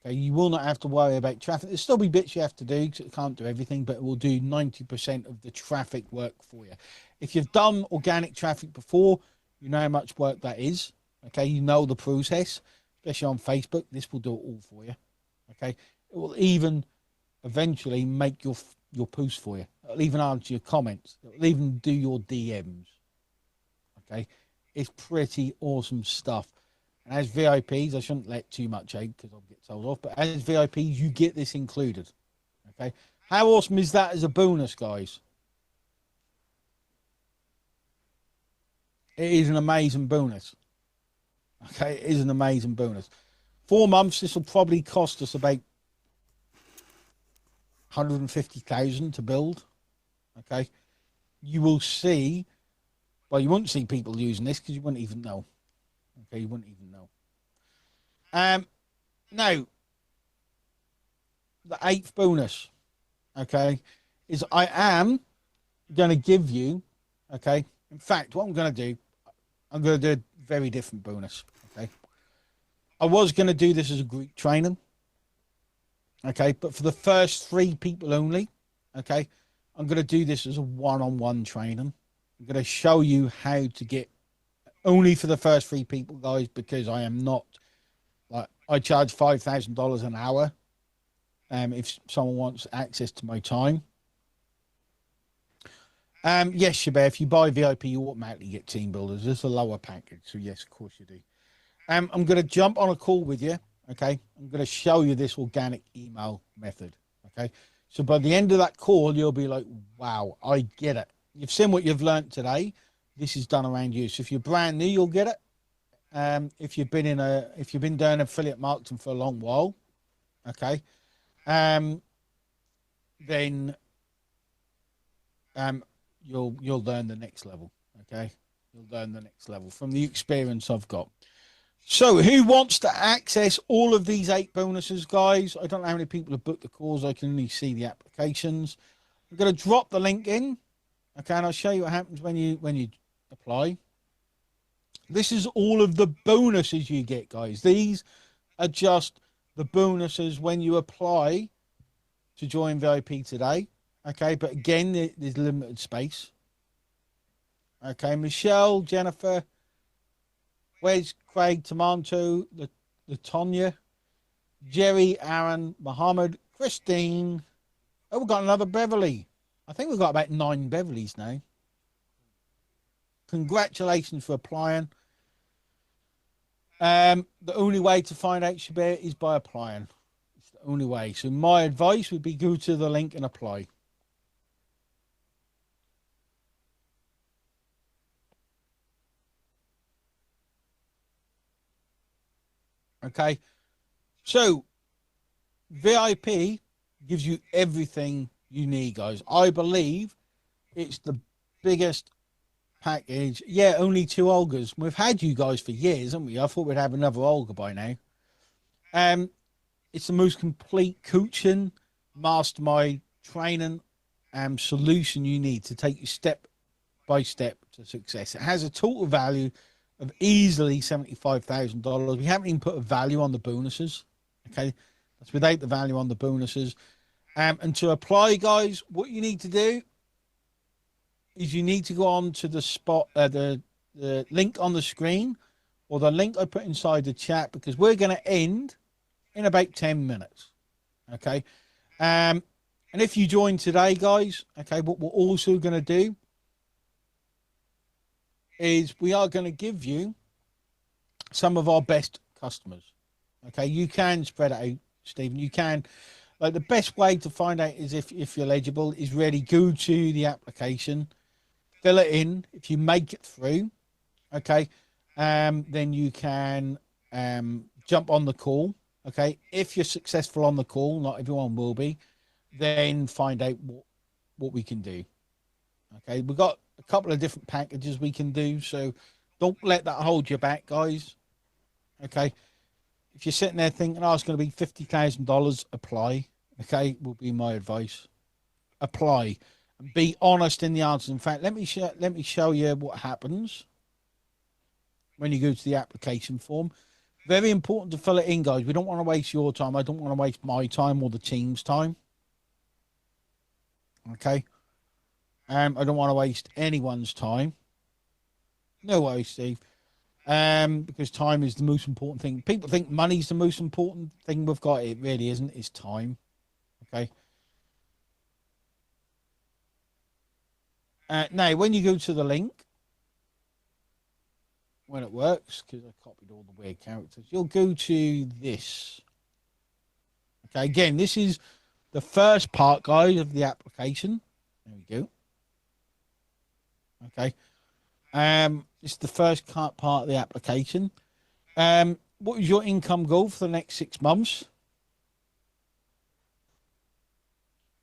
Okay. You will not have to worry about traffic. There'll still be bits you have to do because it can't do everything, but it will do 90% of the traffic work for you. If you've done organic traffic before, you know how much work that is. Okay. You know the process, especially on Facebook. This will do it all for you. Okay. It will even eventually make your post for you. It'll even answer your comments. It'll even do your DMs. Okay. It's pretty awesome stuff. And as VIPs, I shouldn't let too much out because I'll get told off. But as VIPs, you get this included. Okay. How awesome is that as a bonus, guys? It is an amazing bonus. Okay. It is an amazing bonus. 4 months, this will probably cost us about 150,000 to build. Okay. You will see, well, you won't see people using this because you wouldn't even know. Okay. You wouldn't even know. Now, the 8th bonus, okay, is I am going to give you, okay, in fact, what I'm going to do, I'm going to do a very different bonus, okay. I was going to do this as a group training, okay, but for the first 3 people only, okay, I'm going to do this as a one-on-one training. I'm going to show you how to get only for the first 3 people, guys, because I am not, like, I charge $5,000 an hour if someone wants access to my time. Yes, Shabir, if you buy VIP, you automatically get team builders. There's a lower package, so yes, of course you do. I'm going to jump on a call with you, okay? I'm going to show you this organic email method, okay? So by the end of that call, you'll be like, wow, I get it. You've seen what you've learned today. This is done around you. So if you're brand new, you'll get it. If you've been doing affiliate marketing for a long while, okay, then you'll learn the next level. Okay, you'll learn the next level from the experience I've got. So who wants to access all of these 8 bonuses, guys? I don't know how many people have booked the calls. I can only see the applications. I'm going to drop the link in. Okay, and I'll show you what happens when you apply. This is all of the bonuses you get, guys. These are just the bonuses when you apply to join VIP today. Okay, but again, there's limited space. Okay, Michelle, Jennifer, where's Craig, Tamanto, Latonya, Jerry, Aaron, Mohammed, Christine. Oh, we've got another Beverly. I think we've got about 9 Beverlys now. Congratulations for applying. The only way to find out, Shabir, is by applying. It's the only way. So my advice would be go to the link and apply. Okay. So VIP gives you everything you need, guys. I believe it's the biggest package. Yeah, only 2 Olgas. We've had you guys for years, haven't we? I thought we'd have another Olga by now. It's the most complete coaching, mastermind, training, solution you need to take you step by step to success. It has a total value of easily $75,000. We haven't even put a value on the bonuses. Okay, that's without the value on the bonuses. And to apply, guys, what you need to do is you need to go on to the spot, the link on the screen, or the link I put inside the chat, because we're going to end in about 10 minutes. Okay. And if you join today, guys, okay, what we're also going to do is we are going to give you some of our best customers. Okay. You can spread it out, Stephen. You can. Like, the best way to find out is if you're eligible is really go to the application, fill it in. If you make it through, okay, then you can jump on the call. Okay, if you're successful on the call, not everyone will be, then find out what we can do. Okay, we've got a couple of different packages we can do, so don't let that hold you back, guys. Okay, if you're sitting there thinking, oh, it's going to be $50,000, apply. Okay, will be my advice. Apply and be honest in the answers. In fact, let me show you what happens when you go to the application form. Very important to fill it in, guys. We don't want to waste your time. I don't want to waste my time or the team's time. Okay. I don't want to waste anyone's time. No worries, Steve. Because time is the most important thing. People think money's the most important thing we've got. It really isn't. It's time. Okay. Now, when you go to the link, when it works, because I copied all the weird characters, you'll go to this. Okay, again, this is the first part, guys, of the application. There we go. Okay. It's the first part of the application. What is your income goal for the next 6 months?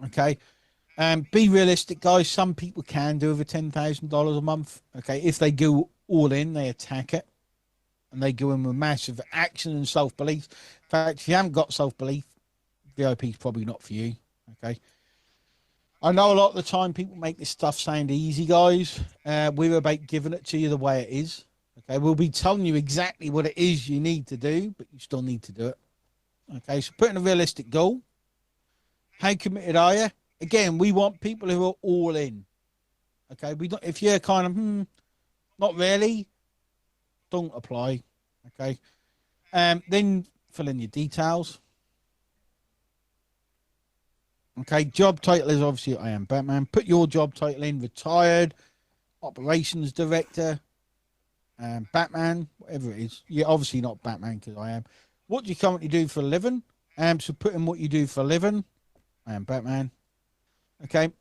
Okay. Be realistic, guys. Some people can do over $10,000 a month. Okay. If they go all in, they attack it, and they go in with massive action and self-belief. In fact, if you haven't got self-belief, VIP is probably not for you. Okay. I know a lot of the time people make this stuff sound easy, guys. We're about giving it to you the way it is. Okay. We'll be telling you exactly what it is you need to do, but you still need to do it. Okay. So put in a realistic goal. How committed are you? Again, we want people who are all in. Okay. We don't, if you're kind of, not really, don't apply. Okay. Then fill in your details. Okay. Job title is obviously I am Batman. Put your job title in: retired, operations director, Batman, whatever it is. You're obviously not Batman because I am. What do you currently do for a living? So put in what you do for a living. I am Batman. Okay.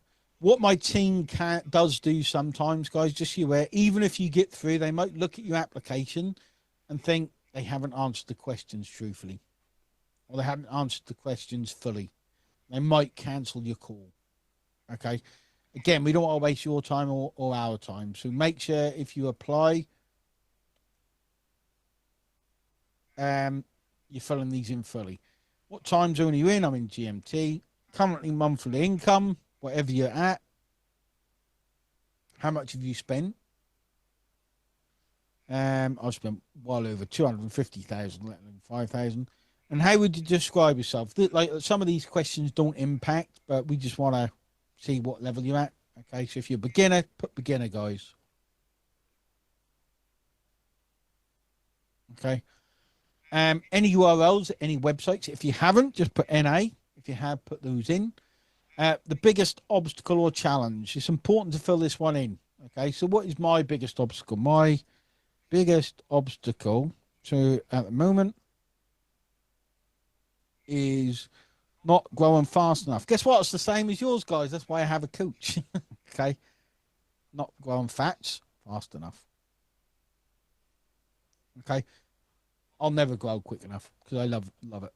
What my team does do sometimes, guys, just so you're aware, even if you get through, they might look at your application and think they haven't answered the questions truthfully, or they haven't answered the questions fully. They might cancel your call. Okay. Again, we don't want to waste your time or our time. So make sure if you apply, you're filling these in fully. What time zone are you in? I'm in GMT. Currently monthly income, whatever you're at. How much have you spent? I've spent well over 250,000, let alone 5,000. And how would you describe yourself? Like, some of these questions don't impact, but we just want to see what level you're at. Okay, so if you're a beginner, put beginner, guys. Okay. Any URLs, any websites? If you haven't, just put NA. If you have, put those in. The biggest obstacle or challenge. It's important to fill this one in. Okay, so what is my biggest obstacle? My biggest obstacle at the moment is not growing fast enough. Guess what? It's the same as yours, guys. That's why I have a coach. Okay, not growing fast enough. Okay, I'll never grow quick enough because I love it.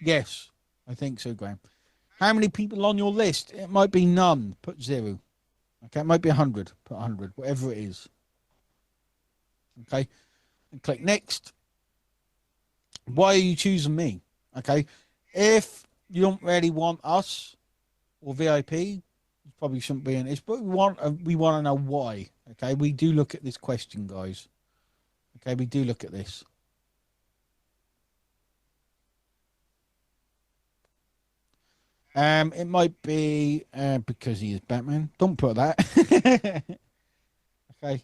Yes, I think so, Graham. How many people on your list? It might be none. Put 0. Okay, it might be 100. Put 100, whatever it is. Okay, and click next. Why are you choosing me? Okay, if you don't really want us or VIP, you probably shouldn't be in this. But we want to know why. Okay, we do look at this question, guys. Okay, we do look at this. It might be because he is Batman. Don't put that. Okay.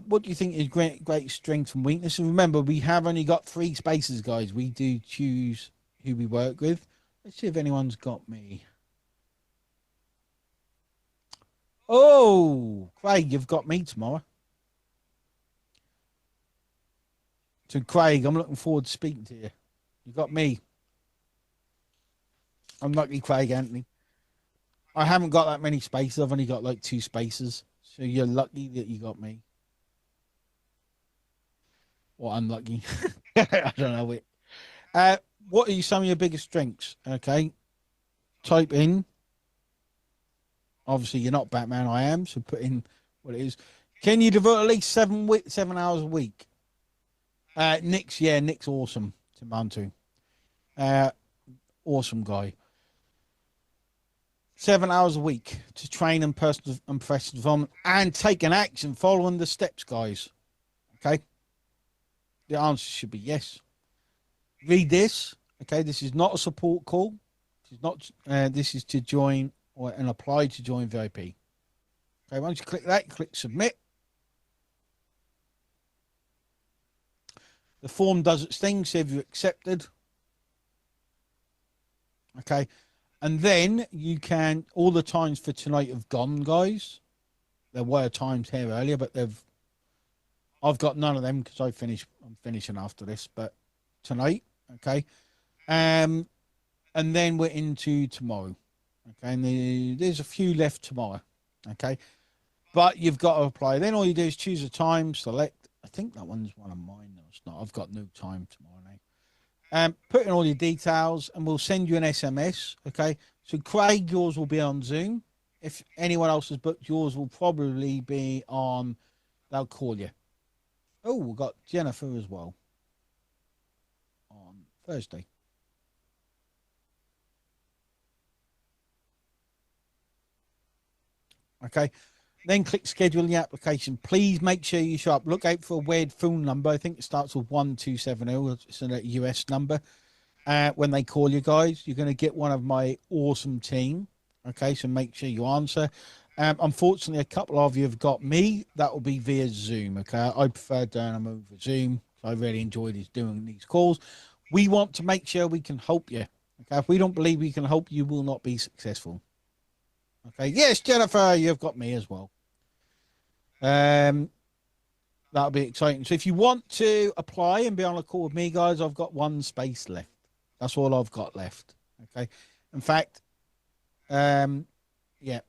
What do you think is great strength and weakness? And remember, we have only got 3 spaces, guys. We do choose who we work with. Let's see if anyone's got me. Oh, Craig, you've got me tomorrow. So, Craig, I'm looking forward to speaking to you. You got me. I'm lucky, Craig Anthony. I haven't got that many spaces. I've only got like 2 spaces. So you're lucky that you got me. Or unlucky. I don't know it. Uh, what are some of your biggest strengths? Okay. Type in. Obviously, you're not Batman. I am. So put in what it is. Can you devote at least 7 hours a week? Nick's, yeah, Nick's awesome to Mantu. Uh, awesome guy. 7 hours a week to train and personal and professional development and take an action following the steps, guys. Okay. The answer should be yes. Read this. Okay. This is not a support call. This is not. This is to join or and apply to join VIP. Okay. Once you click that, click submit. The form does its thing. See if you're accepted. Okay. And then you can. All the times for tonight have gone, guys. There were times here earlier, but they've. I've got none of them because I'm finishing after this. But tonight, okay. Um, and then we're into tomorrow. Okay, and there's a few left tomorrow. Okay, but you've got to apply. Then all you do is choose a time, select. I think that one's one of mine. No, it's not. I've got no time tomorrow night. Put in all your details, and we'll send you an SMS. Okay, so Craig, yours will be on Zoom. If anyone else has booked, yours will probably be on. They'll call you. Oh, we've got Jennifer as well on Thursday. Okay. Then click schedule the application. Please make sure you show up. Look out for a weird phone number. I think it starts with 1270. It's a US number. When they call you guys, you're going to get one of my awesome team. Okay. So make sure you answer. Unfortunately, a couple of you have got me. That will be via Zoom. Okay. I prefer doing them over Zoom. I really enjoy doing these calls. We want to make sure we can help you. Okay. If we don't believe we can help you, will not be successful. Okay. Yes, Jennifer, you've got me as well. Um, that'll be exciting. So if you want to apply and be on a call with me, guys, I've got 1 space left. That's all I've got left. Okay. In fact, um, yeah,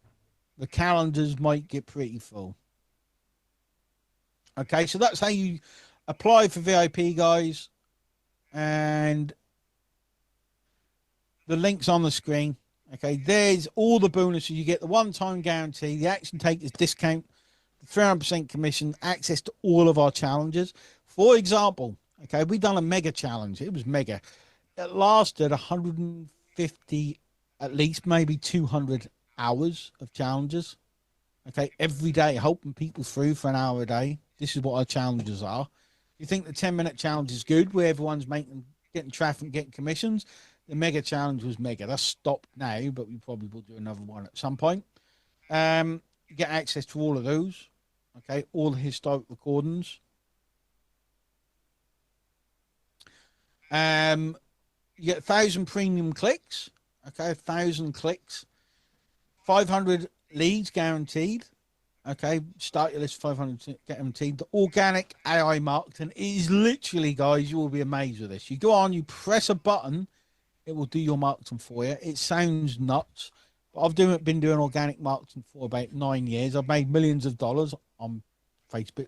the calendars might get pretty full. Okay, so that's how you apply for VIP, guys, and the link's on the screen. Okay, there's all the bonuses. You get the one-time guarantee, the action takers discount, the 300% commission, access to all of our challenges. For example, okay, we done a mega challenge. It was mega. It lasted 150, at least maybe 200 hours of challenges. Okay, every day, helping people through for an hour a day. This is what our challenges are. You think the 10-minute challenge is good, where everyone's getting traffic, getting commissions? The mega challenge was mega. That's stopped now, but we probably will do another one at some point. You get access to all of those. Okay, all the historic recordings. You get 1,000 premium clicks. Okay, 1,000 clicks, 500 leads guaranteed. Okay, start your list 500 guaranteed. The organic AI marketing is literally, guys, you will be amazed with this. You go on, you press a button, it will do your marketing for you. It sounds nuts, but been doing organic marketing for about 9 years. I've made millions of dollars on Facebook,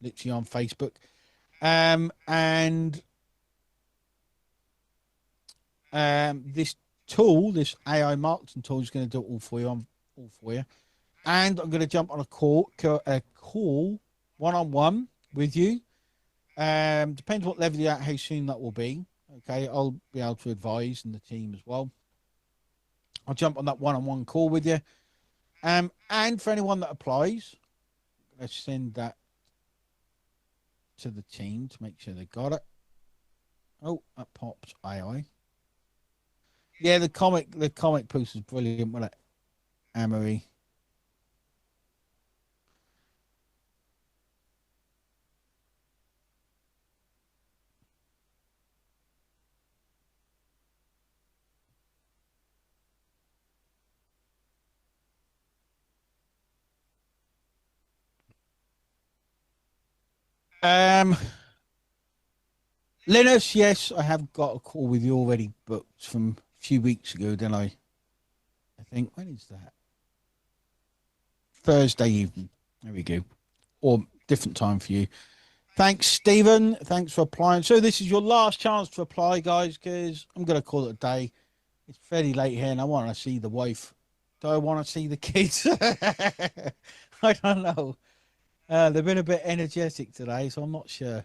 literally on Facebook. And this tool, this AI marketing tool, is going to do it all for you. All for you. And I'm going to jump on a call one-on-one with you. Depends what level you're at, how soon that will be. Okay, I'll be able to advise and the team as well. I'll jump on that one-on-one call with you. And for anyone that applies, let's send that to the team to make sure they got it. Oh, that pops AI. Yeah, the comic post is brilliant, wasn't it, Amory? Um, Linus, yes, I have got a call with you already booked from a few weeks ago. Then I think when is that? Thursday evening. There we go. Or different time for you. Thanks, Stephen. Thanks for applying. So this is your last chance to apply, guys, because I'm going to call it a day. It's fairly late here, and I want to see the wife. Do I want to see the kids? I don't know. They've been a bit energetic today, so I'm not sure.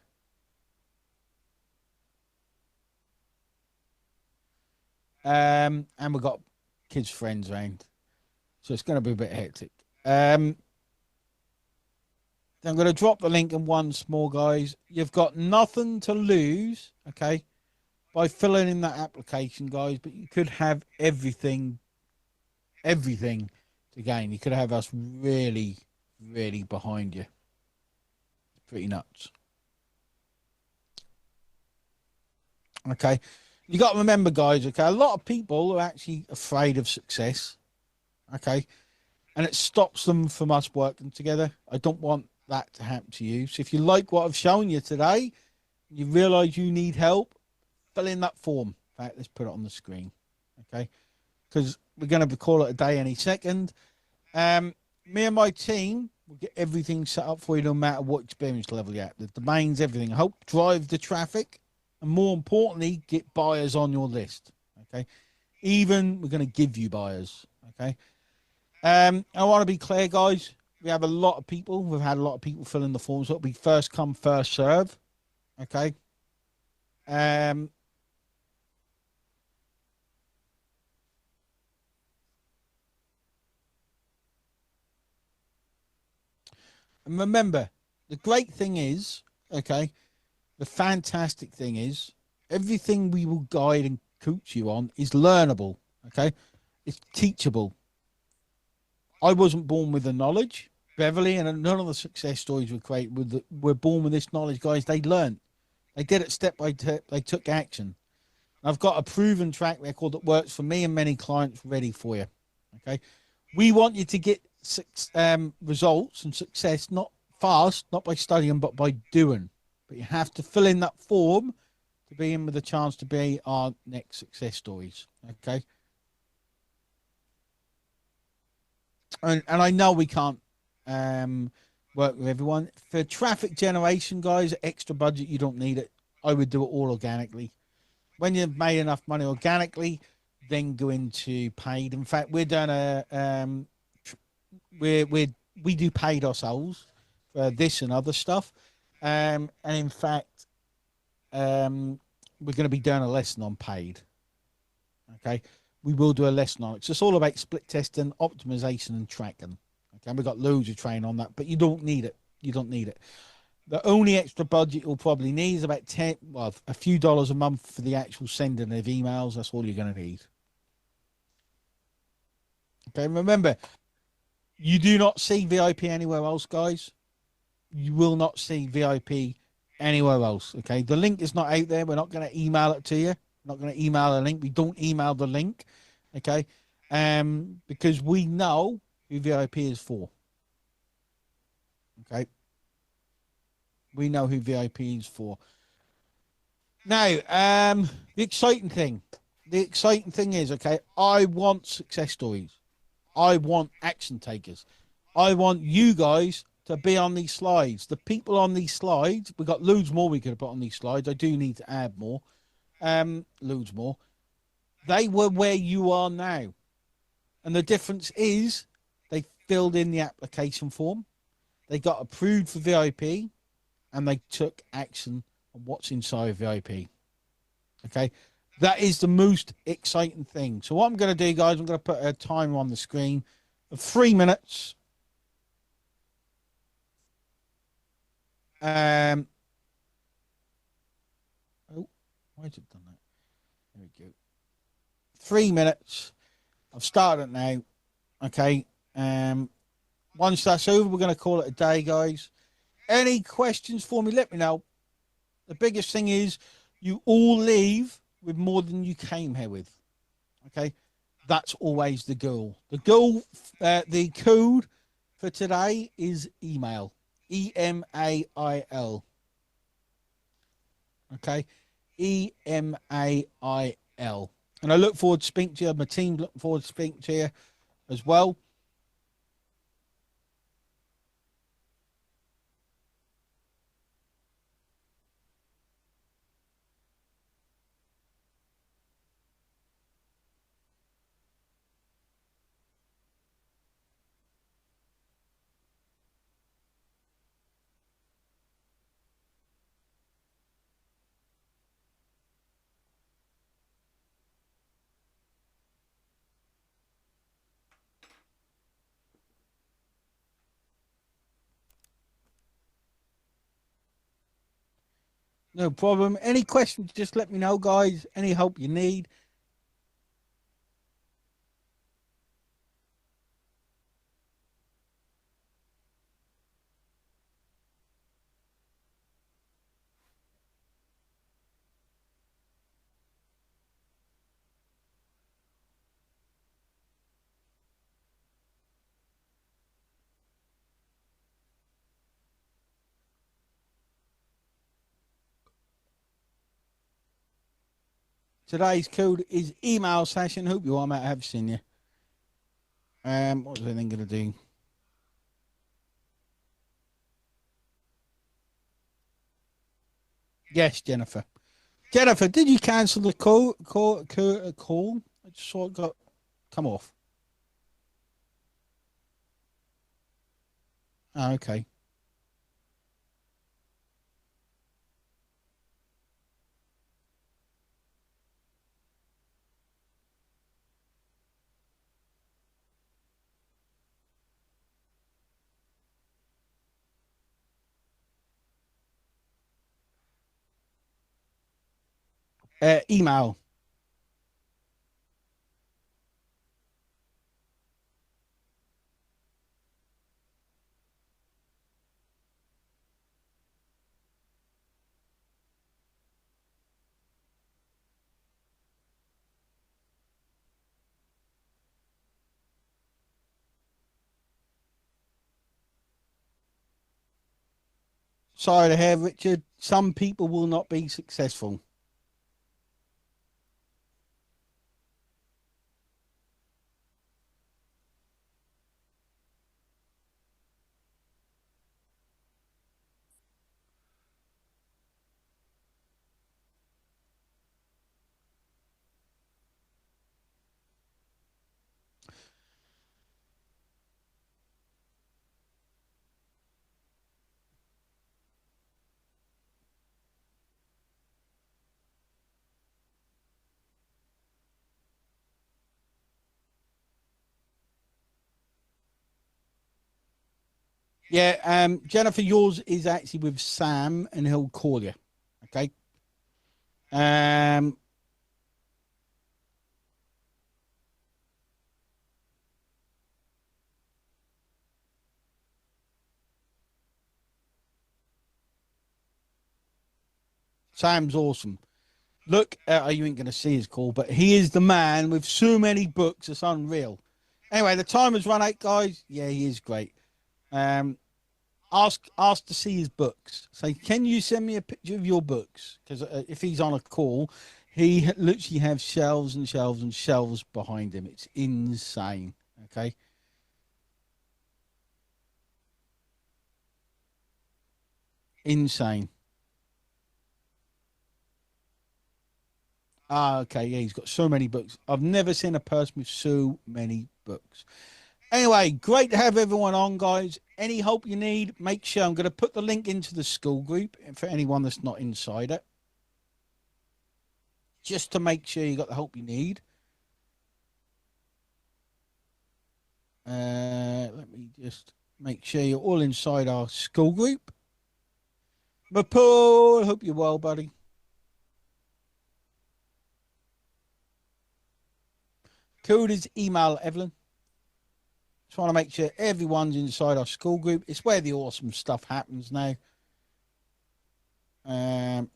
And we've got kids' friends around, so it's going to be a bit hectic. I'm going to drop the link in once more, guys. You've got nothing to lose, okay, by filling in that application, guys. But you could have everything to gain. You could have us really, really behind you. Pretty nuts. Okay. You got to remember, guys, okay, a lot of people are actually afraid of success. Okay. And it stops them from us working together. I don't want that to happen to you. So if you like what I've shown you today, you realize you need help, fill in that form. In fact, let's put it on the screen. Okay. Because we're going to call it a day any second. Me and my team will get everything set up for you no matter what experience level you're at. The domains, everything. Help drive the traffic. And more importantly, get buyers on your list. Okay. Even we're going to give you buyers. Okay. I want to be clear, guys. We have a lot of people. We've had a lot of people fill in the forms. So it'll be first come, first serve. Okay. And remember, the great thing is, okay, the fantastic thing is, everything we will guide and coach you on is learnable. Okay. It's teachable. I wasn't born with the knowledge. Beverly and none of the success stories we create were born with this knowledge, guys. They learned. They did it step by step. They took action. I've got a proven track record that works for me and many clients ready for you. Okay. We want you to get results and success, not fast, not by studying, but by doing. But you have to fill in that form to be in with a chance to be our next success stories. Okay. And I know we can't work with everyone. For traffic generation, guys, extra budget, you don't need it. I would do it all organically. When you've made enough money organically, then go into paid. In fact, we're doing a we do paid ourselves for this and other stuff. And in fact, we're going to be doing a lesson on paid. Okay, we will do a lesson on it. So it's all about split testing, optimization, and tracking. Okay, and we've got loads of training on that, but you don't need it. You don't need it. The only extra budget you'll probably need is about a few dollars a month for the actual sending of emails. That's all you're going to need. Okay, remember, you do not see VIP anywhere else, guys. You will not see VIP anywhere else. Okay, the link is not out there. We're not going to email it to you. We're not going to email a link. We don't email the link. Okay, because we know who VIP is for. Okay, we know who VIP is for. Now, the exciting thing is, okay, I want success stories. I want action takers. I want you guys to be on these slides. The people on these slides, we've got loads more we could have put on these slides. I do need to add more. Loads more. They were where you are now. And the difference is they filled in the application form, they got approved for VIP, and they took action on what's inside VIP. Okay. That is the most exciting thing. So what I'm going to do, guys, I'm going to put a timer on the screen of 3 minutes. Um, oh, why has it done that? There we go. 3 minutes. I've started it now. Okay. Once that's over, we're going to call it a day, guys. Any questions for me? Let me know. The biggest thing is you all leave with more than you came here with. Okay. That's always the goal. The code for today is email. EMAIL. Okay. EMAIL. And I look forward to speaking to you. My team looking forward to speaking to you as well. No problem. Any questions, just let me know, guys. Any help you need. Today's code is email session. Hope you all might have seen you. What was I then going to do? Yes, Jennifer. Jennifer, did you cancel the call? I just saw it got come off. Oh, okay. Email. Sorry to hear, Richard. Some people will not be successful. Yeah, Jennifer, yours is actually with Sam, and he'll call you. Okay. Um, Sam's awesome. Look, you ain't going to see his call, but he is the man with so many books. It's unreal. Anyway, the time has run out, guys. Yeah, he is great. Um, ask to see his books. Say, can you send me a picture of your books? Because if he's on a call, he literally has shelves and shelves and shelves behind him. It's insane. Okay. Insane. Ah, okay, yeah, he's got so many books. I've never seen a person with so many books. Anyway, great to have everyone on, guys. Any help you need, make sure I'm going to put the link into the school group for anyone that's not inside it, just to make sure you got the help you need. Let me just make sure you're all inside our school group. Paul, hope you're well, buddy. Code is email Evelyn. Just want to make sure everyone's inside our school group. It's where the awesome stuff happens now. Let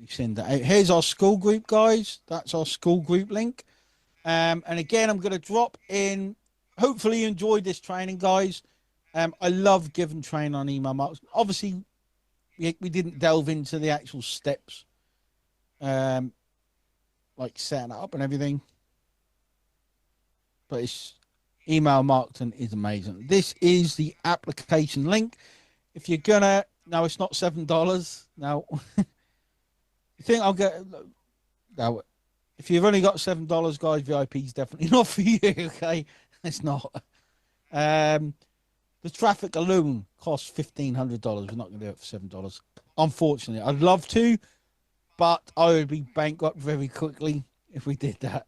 me send that out. Here's our school group, guys. That's our school group link. And again, I'm going to drop in. Hopefully, you enjoyed this training, guys. I love giving training on email marks. Obviously, we didn't delve into the actual steps, like setting it up and everything. But it's email marketing is amazing. This is the application link. If you're gonna, no, it's not $7. Now, you think I'll get? No, if you've only got $7, guys, VIP is definitely not for you. Okay, it's not. The traffic alone costs $1,500. We're not going to do it for $7. Unfortunately, I'd love to, but I would be bankrupt very quickly if we did that.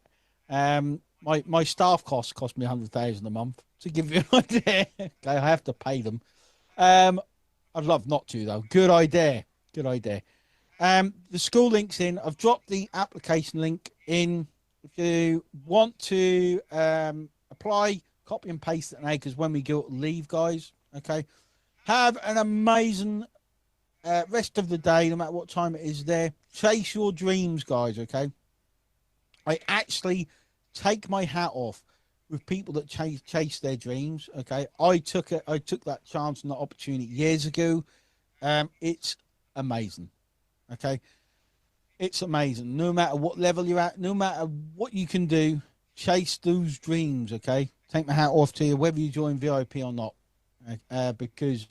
My staff costs cost me $100,000 a month to give you an idea. Okay, I have to pay them. I'd love not to though. Good idea. Good idea. The school link's in. I've dropped the application link in. If you want to apply, copy and paste it now because when we go leave, guys. Okay. Have an amazing rest of the day, no matter what time it is there. Chase your dreams, guys. Okay. I actually take my hat off with people that chase their dreams. Okay. I took that chance and that opportunity years ago. It's amazing. Okay. It's amazing. No matter what level you're at, no matter what you can do, chase those dreams. Okay. Take my hat off to you, whether you join VIP or not, because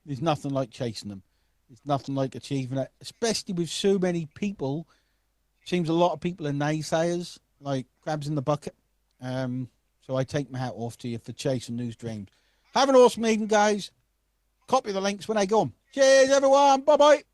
there's nothing like chasing them. There's nothing like achieving it, especially with so many people. Seems a lot of people are naysayers, like crabs in the bucket. So I take my hat off to you for chasing those dreams. Have an awesome evening, guys. Copy the links when they go on. Cheers, everyone. Bye-bye.